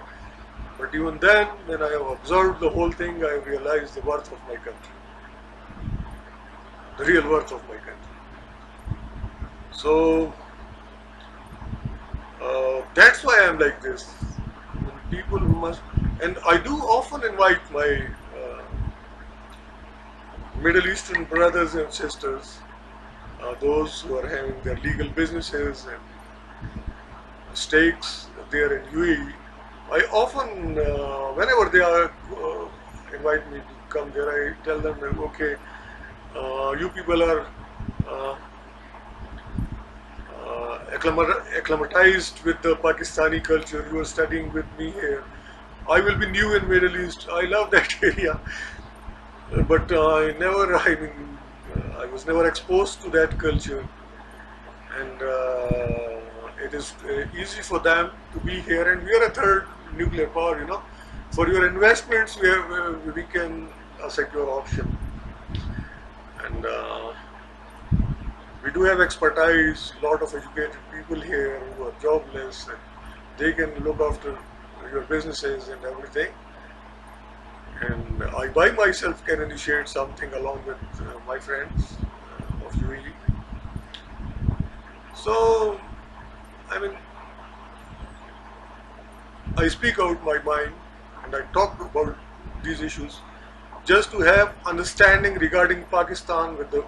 but even then, when I have observed the whole thing, I have realized the worth of my country, the real worth of my country. So that's why I am like this. People must, and I do often invite my Middle Eastern brothers and sisters, those who are having their legal businesses and stakes there in UAE. I often, whenever they are invite me to come there, I tell them that, okay, you people are acclimatized with the Pakistani culture. You are studying with me here. I will be new in Middle East. I love that area, but I was never exposed to that culture, and it is easy for them to be here. And we are a third nuclear power, you know. For your investments, we can secure option, and we do have expertise. Lot of educated people here who are jobless, and they can look after your businesses and everything. And I by myself can initiate something along with my friends of UAE. So, I mean, I speak out my mind and I talk about these issues just to have understanding regarding Pakistan with the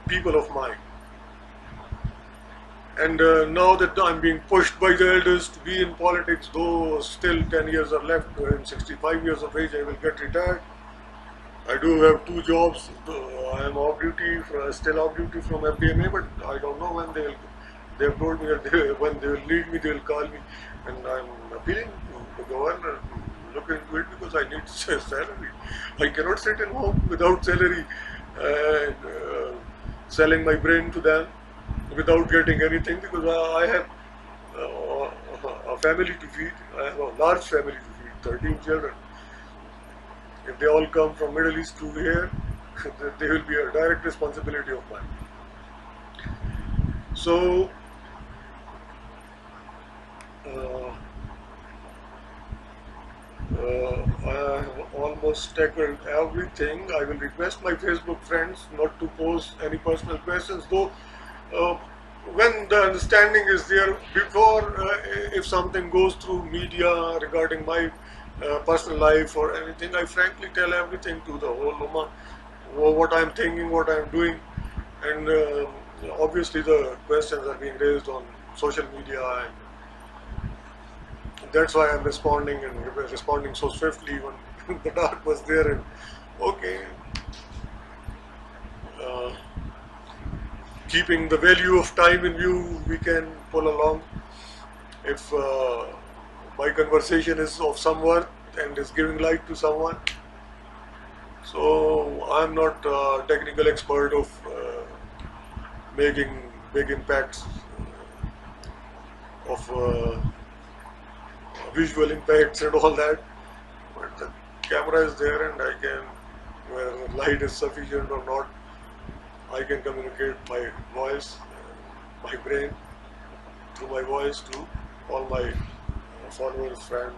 people of mine. And now that I'm being pushed by the elders to be in politics, though still 10 years are left, in 65 years of age I will get retired. I do have two jobs. I am off duty, still off duty from FDMA, but I don't know when they will. They have told me that when they will need me, they will call me, and I'm appealing to the governor to look into it because I need salary. I cannot sit in home without salary and selling my brain to them without getting anything because I have a family to feed. I have a large family to feed, 13 children. If they all come from Middle East to here, they will be a direct responsibility of mine. So, I have almost tackled everything. I will request my Facebook friends not to pose any personal questions, though uh, when the understanding is there before, if something goes through media regarding my personal life or anything, I frankly tell everything to the whole Ummah, what I'm thinking, what I'm doing, and obviously the questions are being raised on social media, and that's why I'm responding and responding so swiftly when the dark was there. And okay, uh, keeping the value of time in view, we can pull along. If my conversation is of some worth and is giving light to someone, so I'm not a technical expert of making big impacts of visual impacts and all that, but the camera is there and I can, whether light is sufficient or not, I can communicate my voice, my brain, through my voice to all my followers, friends,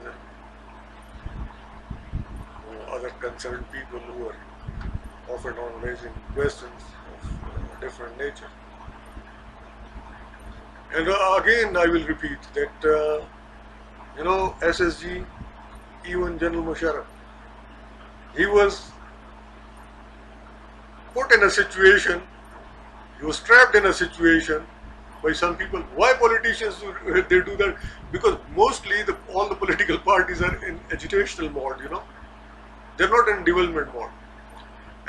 and other concerned people who are often on raising questions of different nature. And again, I will repeat that, SSG, even General Musharraf, he was put in a situation, he was trapped in a situation by some people. Why politicians they do that? Because mostly all the political parties are in agitational mode, they're not in development mode.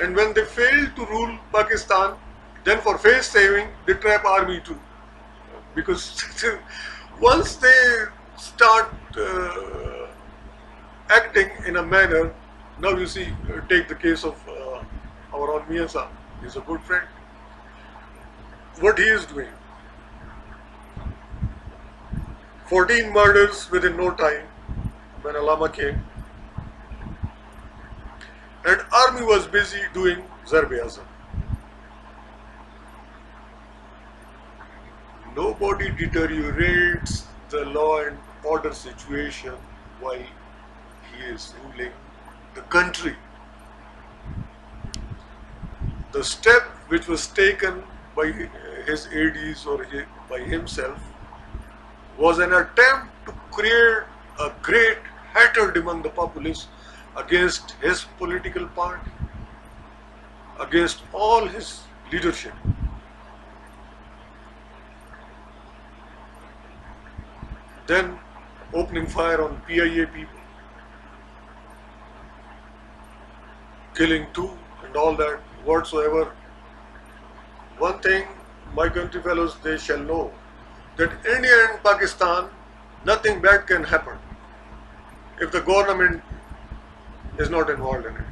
And when they fail to rule Pakistan, then for face saving, they trap army too. Because once they start acting in a manner, now you see, take the case of our own Mian Sahib, he's a good friend. What he is doing, 14 murders within no time when Alama came, and army was busy doing Zarb-e-Azam. Nobody deteriorates the law and order situation while he is ruling the country. The step which was taken by his aides or by himself was an attempt to create a great hatred among the populace against his political party, against all his leadership. Then opening fire on PIA people, killing two and all that whatsoever. One thing, my country fellows, they shall know that India and Pakistan, nothing bad can happen if the government is not involved in it.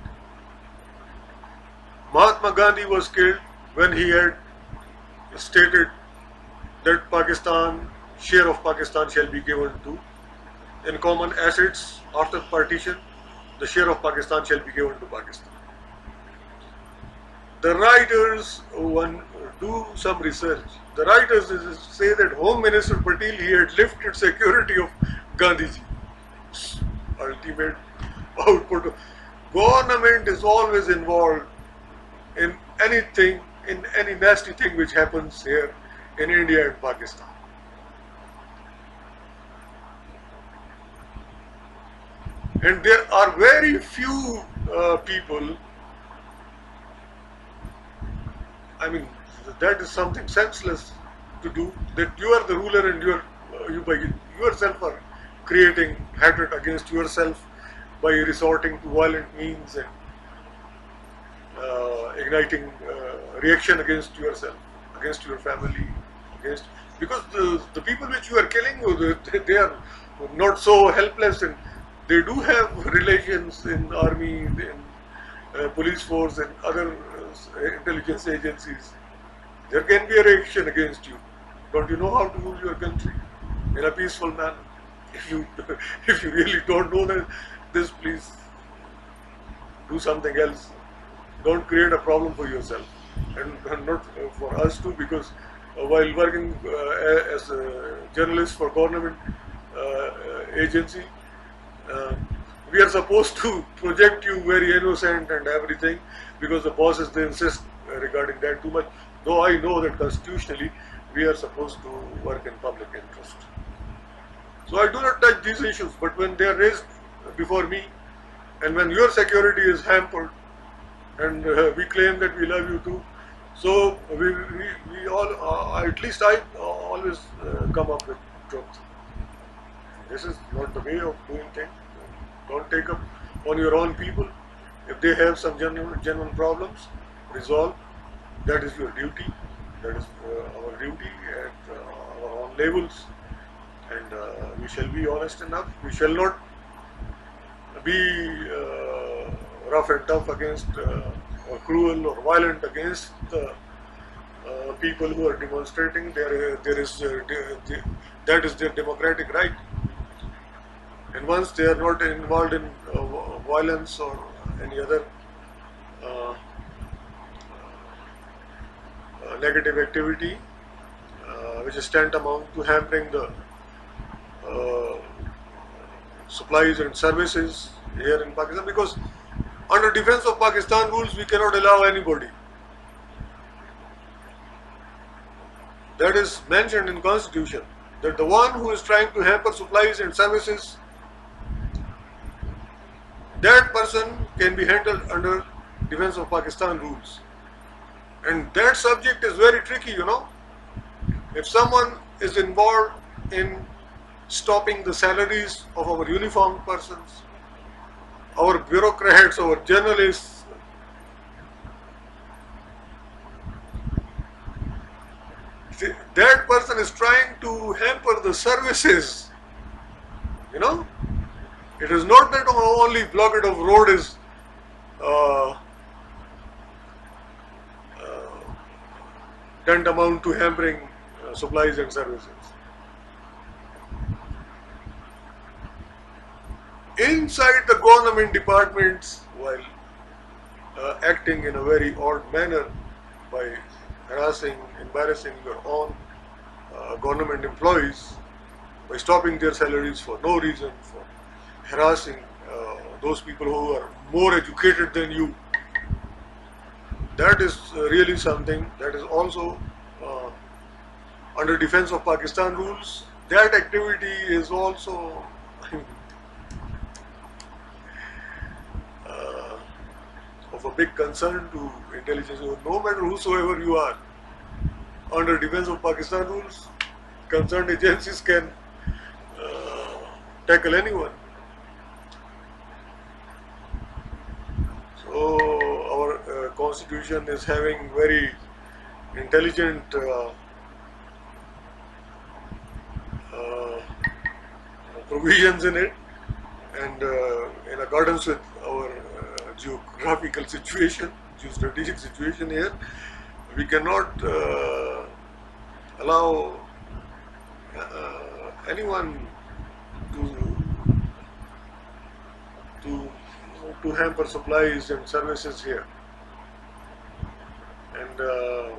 Mahatma Gandhi was killed when he had stated that Pakistan, share of Pakistan shall be given to, in common assets after partition, the share of Pakistan shall be given to Pakistan. The writers, one do some research, the writers say that Home Minister Patel, he had lifted security of Gandhiji. Ultimate output. Government is always involved in anything, in any nasty thing which happens here in India and Pakistan. And there are very few people, I mean, that is something senseless to do, that you are the ruler and you by yourself are creating hatred against yourself by resorting to violent means. And igniting reaction against yourself, against your family, against, because the people which you are killing, they are not so helpless, and they do have relations in army, in police force, and other intelligence agencies. There can be a reaction against you. Don't you know how to rule your country in a peaceful manner? If you if you really don't know this, please do something else. Don't create a problem for yourself, and not for us too, because while working as a journalist for government agency, uh, we are supposed to project you very innocent and everything, because the bosses, they insist regarding that too much. Though I know that constitutionally we are supposed to work in public interest. So I do not touch these issues, but when they are raised before me, and when your security is hampered, and we claim that we love you too, so we all, at least I always come up with truth. This is not the way of doing things. Don't take up on your own people. If they have some genuine problems, resolve. That is your duty. That is our duty at our own levels. And we shall be honest enough. We shall not be rough and tough against or cruel or violent against the people who are demonstrating. That is their democratic right. And once they are not involved in violence or any other negative activity, which is tantamount to hampering the supplies and services here in Pakistan, because under defense of Pakistan rules we cannot allow anybody. That is mentioned in Constitution, that the one who is trying to hamper supplies and services, that person can be handled under defense of Pakistan rules. And that subject is very tricky, you know. If someone is involved in stopping the salaries of our uniformed persons, our bureaucrats, our journalists, that person is trying to hamper the services, you know. It is not that only blockade of road is tantamount to hampering supplies and services. Inside the government departments, while acting in a very odd manner by harassing, embarrassing your own government employees, by stopping their salaries for no reason, for harassing those people who are more educated than you, that is really something that is also under defense of Pakistan rules. That activity is also of a big concern to intelligence. No matter whosoever you are, under defense of Pakistan rules, concerned agencies can tackle anyone. So our constitution is having very intelligent provisions in it, and in accordance with our geographical situation, geostrategic situation here, we cannot allow anyone to hamper supplies and services here, and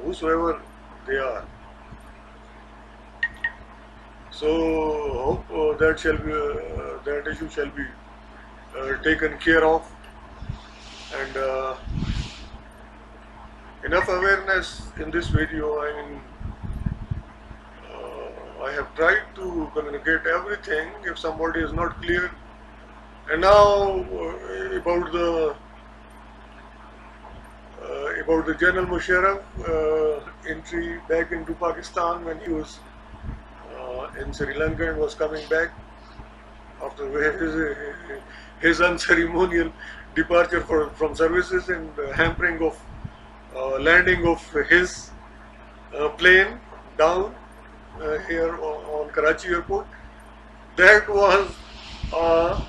whosoever they are. So hope that issue shall be taken care of, and enough awareness in this video. I mean, I have tried to communicate everything. If somebody is not clear, and now about the General Musharraf entry back into Pakistan when he was in Sri Lanka and was coming back after his unceremonial departure from services and hampering of landing of his plane down here on Karachi airport. That was a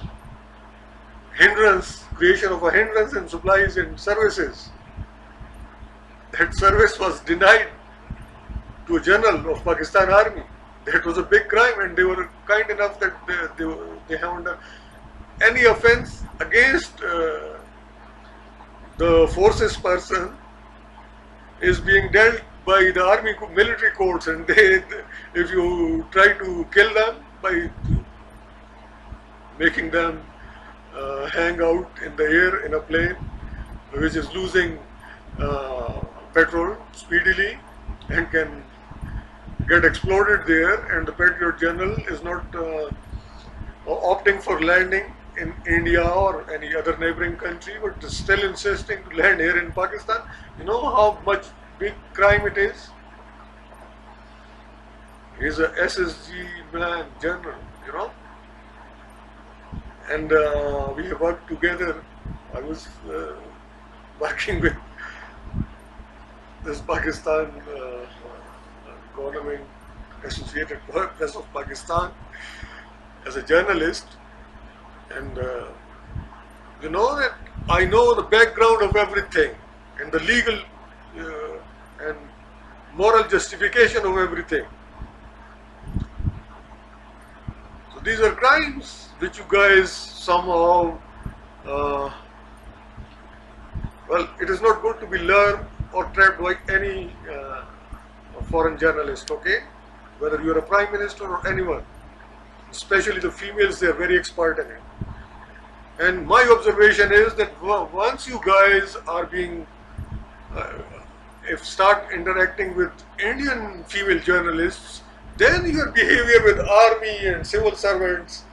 hindrance, creation of a hindrance in supplies and services. That service was denied to a general of Pakistan Army. That was a big crime, and they were kind enough that they haven't done any offense against the forces person is being dealt by the army military courts, and if you try to kill them by making them hang out in the air in a plane which is losing petrol speedily and can get exploded there, and the Patriot General is not opting for landing in India or any other neighboring country, but is still insisting to land here in Pakistan. You know how much big crime it is? He's a SSG man, general, you know. And we have worked together. I was working with this Pakistan government, Associated Press of Pakistan, as a journalist, and you know that I know the background of everything and the legal and moral justification of everything. So these are crimes which you guys somehow, well, it is not good to be lured or trapped by any foreign journalist, okay? Whether you are a prime minister or anyone, especially the females, they are very expert in it. And my observation is that once you guys are being, if start interacting with Indian female journalists, then your behavior with army and civil servants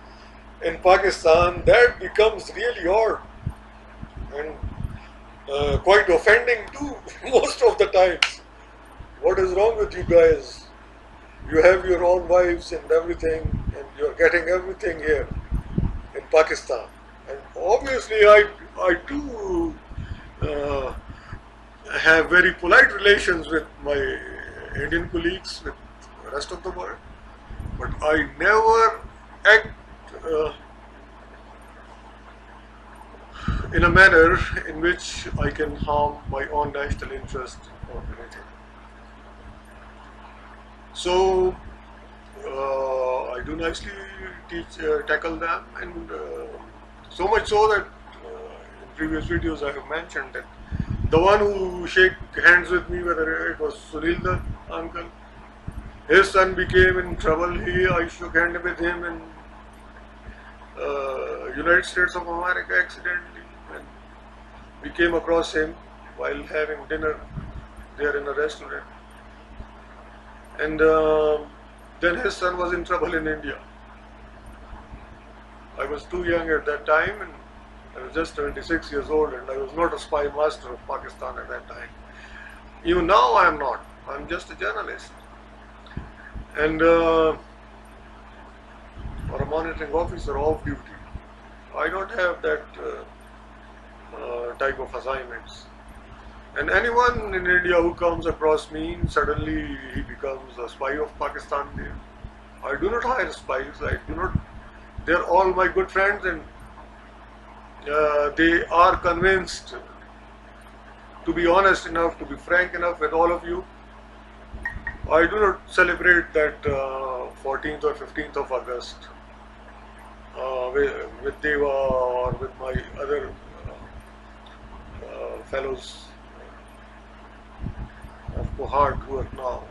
in Pakistan, that becomes really odd and quite offending too, most of the times. What is wrong with you guys? You have your own wives and everything, and you're getting everything here in Pakistan. And obviously I too have very polite relations with my Indian colleagues, with the rest of the world, but I never act in a manner in which I can harm my own national interest or anything. So I do nicely tackle them, and so much so that in previous videos I have mentioned that the one who shake hands with me, whether it was Sunil the uncle, his son became in trouble. I shook hand with him in United States of America accidentally, and we came across him while having dinner there in a restaurant. And then his son was in trouble in India. I was too young at that time, and I was just 26 years old, and I was not a spy master of Pakistan at that time. Even now I am not. I am just a journalist. And or a monitoring officer off duty. I don't have that type of assignments. And anyone in India who comes across me, suddenly he becomes a spy of Pakistan there. I do not hire spies. I do not. They are all my good friends, and they are convinced, to be honest enough, to be frank enough with all of you. I do not celebrate that 14th or 15th of August with Deva or with my other fellows of cohort who are now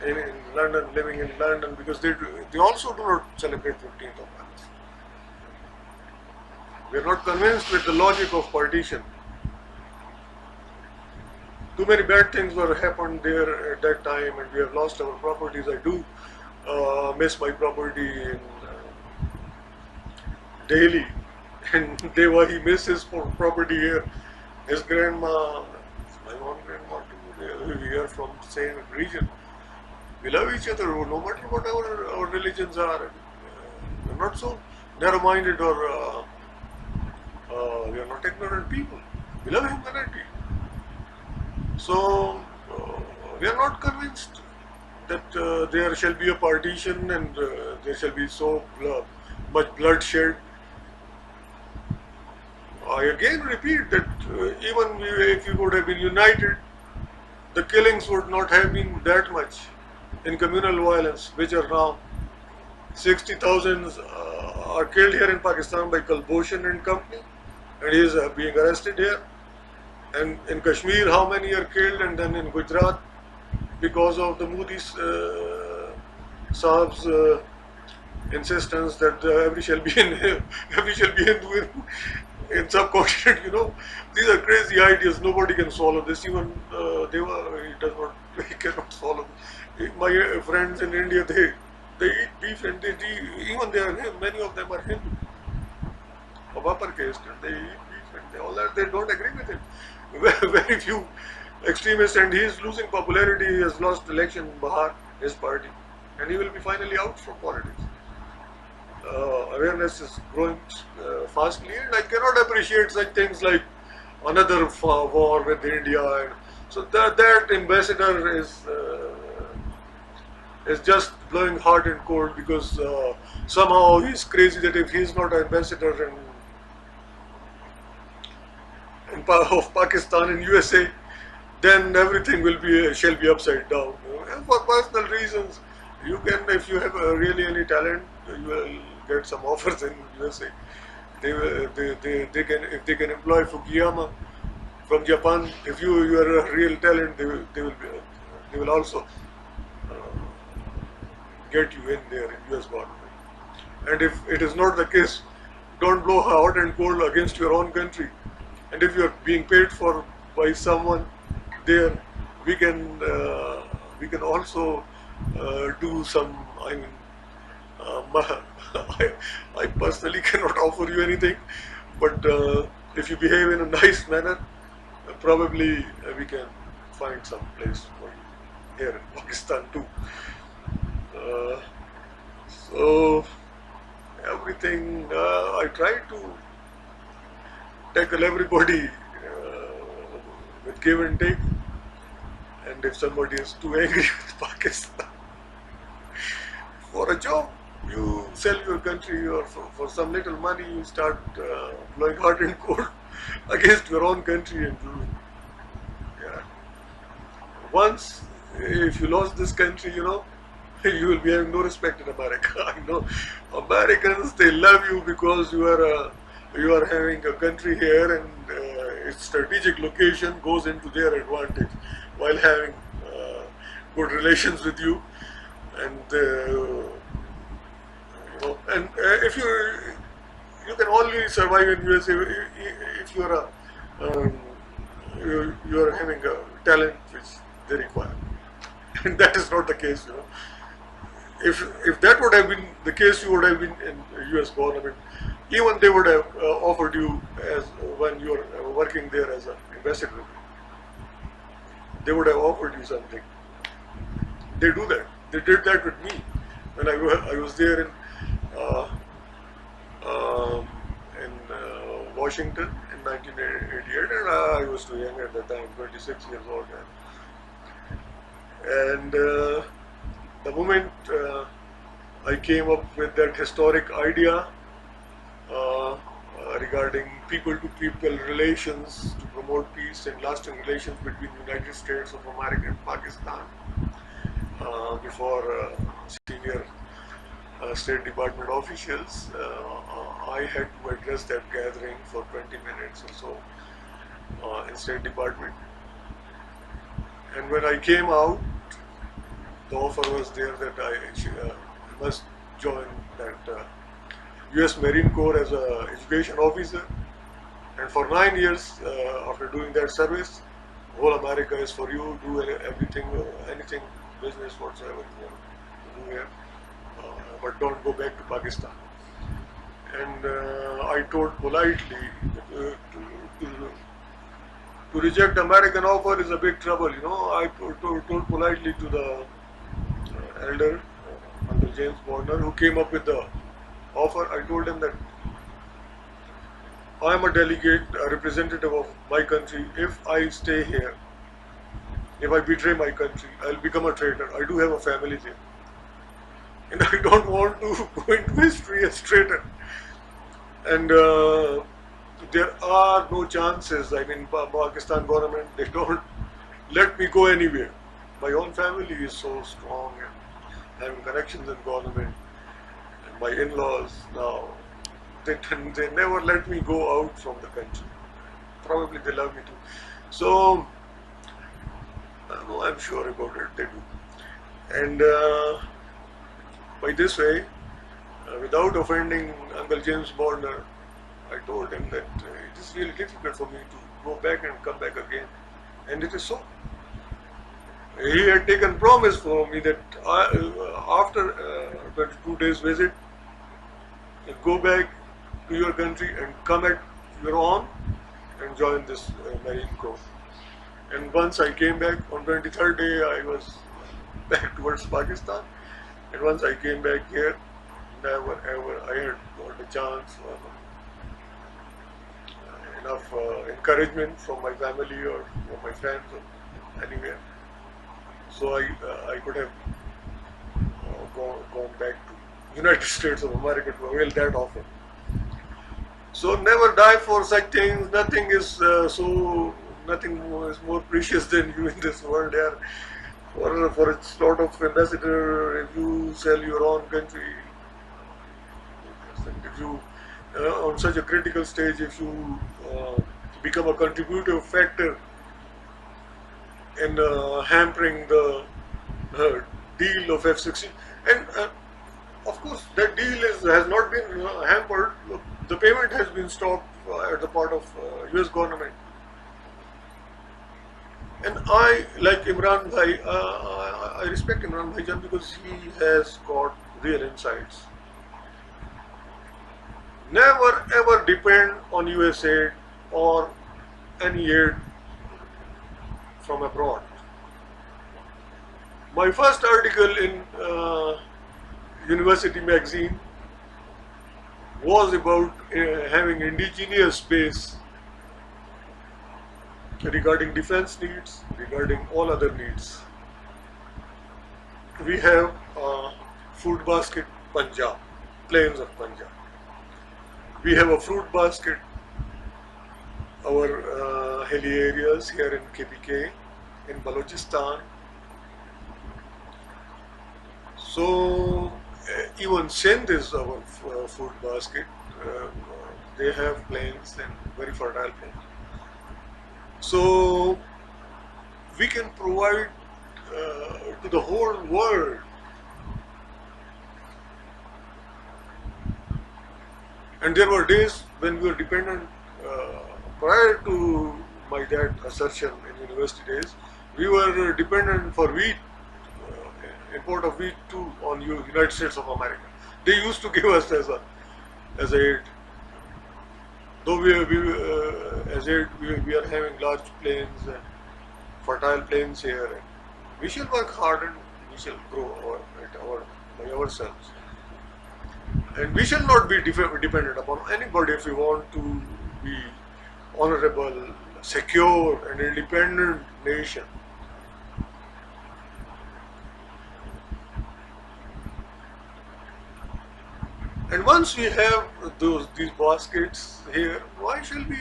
in London, living in London, because they also do not celebrate 15th of August. We are not convinced with the logic of partition. Too many bad things were happened there at that time, and we have lost our properties. I do miss my property in Delhi, and Deva, he misses property here. His grandma, my own grandma too, we are from the same region. We love each other no matter what our religions are. We're not so narrow-minded or We are not ignorant people. We love humanity. So we are not convinced that there shall be a partition and there shall be so much bloodshed. I again repeat that even if we would have been united, the killings would not have been that much in communal violence, which are now 60,000 are killed here in Pakistan by Kalboshan and company, and he is being arrested here. And in Kashmir, how many are killed? And then in Gujarat, because of the Modi's Saab's insistence that every shall be Hindu in subcontinent. These are crazy ideas. Nobody can swallow this. Even he cannot swallow. My friends in India, they eat beef and even many of them are Hindu of upper caste, and they eat beef and all that. They don't agree with him. Very few extremists, and he is losing popularity. He has lost election in Bihar, his party, and he will be finally out from politics. Awareness is growing fastly, and I cannot appreciate such things like another war with India. And so that ambassador is just blowing hot and cold because somehow he's crazy that if he's not an ambassador of Pakistan in USA, then everything shall be upside down. And for personal reasons, you can, if you have really any talent, you will get some offers in USA. They can, if they can employ Fukuyama from Japan. If you are a real talent, they will also get you in there in US government. And if it is not the case, don't blow hot and cold against your own country. And if you are being paid for by someone there, we can also do some. I mean, I personally cannot offer you anything, but if you behave in a nice manner, probably we can find some place for you here in Pakistan too. So everything I try to tackle everybody with give and take, and if somebody is too angry with Pakistan for a job, you sell your country, or for some little money you start blowing hot and cold against your own country. And once if you lost this country, you will be having no respect in America. I know Americans, they love you because you are having a country here, and its strategic location goes into their advantage while having good relations with you. And and if you can only survive in USA if you are you are having a talent which they require, and that is not the case. If that would have been the case, you would have been in US government. Even they would have offered you as when you are working there as an ambassador. They would have offered you something. They do that. They did that with me when I was there in Washington in 1988, and I was too young at that time, 26 years old. And the moment I came up with that historic idea regarding people-to-people relations to promote peace and lasting relations between the United States of America and Pakistan, before senior State Department officials, I had to address that gathering for 20 minutes or so in State Department. And when I came out, the offer was there that I must join that US Marine Corps as an education officer. And for 9 years, after doing that service, whole America is for you. Do everything, anything, business whatsoever you want to do here, but don't go back to Pakistan. And I told politely to reject American offer is a big trouble. I told politely to the elder, Uncle James Warner, who came up with the offer. I told him that I am a delegate, a representative of my country. If I stay here, if I betray my country, I'll become a traitor. I do have a family there. And I don't want to go into history as traitor. And there are no chances. I mean, Pakistan government, they don't let me go anywhere. My own family is so strong and having connections in government. And my in-laws now, they never let me go out from the country. Probably they love me too. So, no, I'm sure about it, they do. And by this way, without offending Uncle James Bondner, I told him that it is really difficult for me to go back and come back again. And it is so. He had taken promise for me that after 22 days visit, you go back to your country and come at your own and join this Marine Corps. And once I came back, on 23rd day I was back towards Pakistan. And once I came back here, never ever I had got a chance or enough encouragement from my family or from my friends or anywhere. So I could have gone back to United States of America to avail that offer. So never die for such things. Nothing is nothing is more precious than you in this world. There, for a sort of ambassador, if you sell your own country, if you on such a critical stage, if you become a contributive factor in hampering the deal of F-16, and of course that deal has not been hampered. The payment has been stopped at the part of US government. And I, like Imran Bhai, I respect Imran Bhaijan because he has got real insights. Never ever depend on US aid or any aid from abroad. My first article in University magazine was about having indigenous base regarding defense needs, regarding all other needs. We have food basket Punjab, plains of Punjab. We have a fruit basket, our hilly areas here in KPK, in Balochistan. So even Sindh is our food basket. They have plains and very fertile plains. So we can provide to the whole world. And there were days when we were dependent, prior to my dad assertion in university days, we were dependent for wheat, import of wheat too, on United States of America. They used to give us as aid. Though as aid, we are having large plains and fertile plains here. And we shall work hard and we shall grow by ourselves. And we shall not be dependent upon anybody if we want to be honorable, secure and independent nation. And once we have these baskets here, why shall we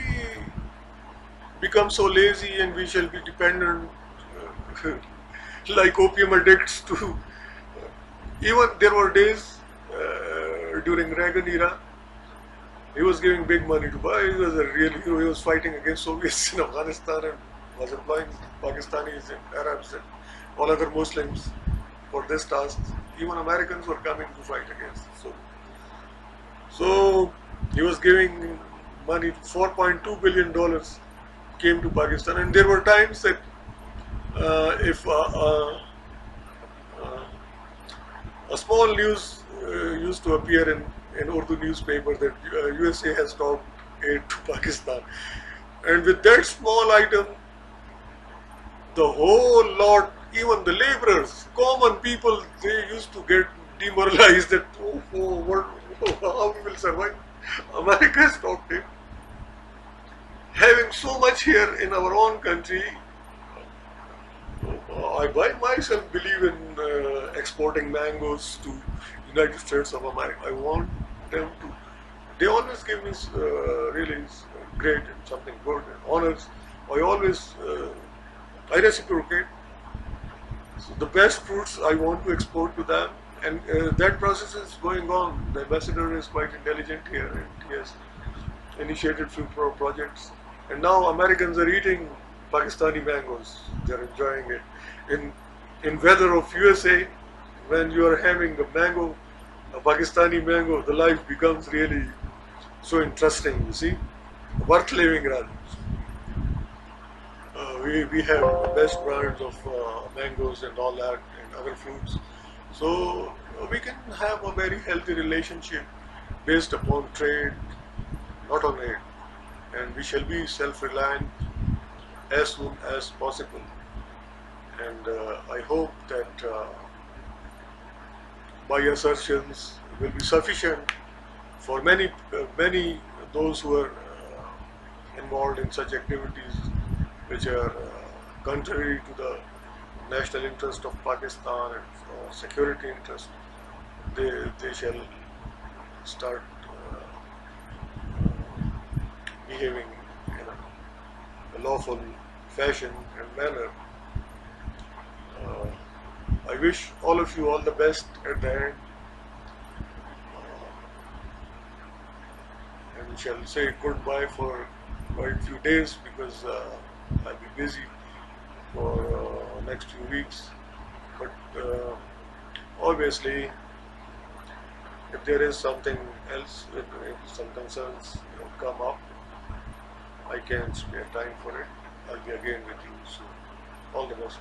become so lazy and we shall be dependent like opium addicts to even there were days during Reagan era, he was giving big money to buy. He was a real hero. He was fighting against Soviets in Afghanistan and was employing Pakistanis and Arabs and all other Muslims for this task. Even Americans were coming to fight against it. So he was giving money. $4.2 billion came to Pakistan, and there were times that if a small news used to appear in Urdu newspaper that USA has stopped aid to Pakistan, and with that small item, the whole lot, even the laborers, common people, they used to get demoralized that how we will survive. America has stopped it. having so much here in our own country, I by myself believe in exporting mangoes to United States of America. I want them to. They always give me really great and something good and honors. I always I reciprocate. So the best fruits I want to export to them, and that process is going on. The ambassador is quite intelligent here, and he has initiated few projects. And now Americans are eating Pakistani mangoes. They're enjoying it. In weather of USA, when you are having a mango, a Pakistani mango, the life becomes really so interesting. You see, worth living rather. We have the best brands of mangoes and all that and other fruits. So we can have a very healthy relationship based upon trade, not on aid. And we shall be self-reliant as soon as possible. And I hope that my assertions will be sufficient for many those who are involved in such activities which are contrary to the national interest of Pakistan and security interest. They shall start behaving in a lawful fashion and manner. I wish all of you all the best at the end, and shall say goodbye for quite a few days because I'll be busy for next few weeks. But obviously, if there is something else, if some concerns come up, I can spare time for it. I'll be again with you soon. All the best.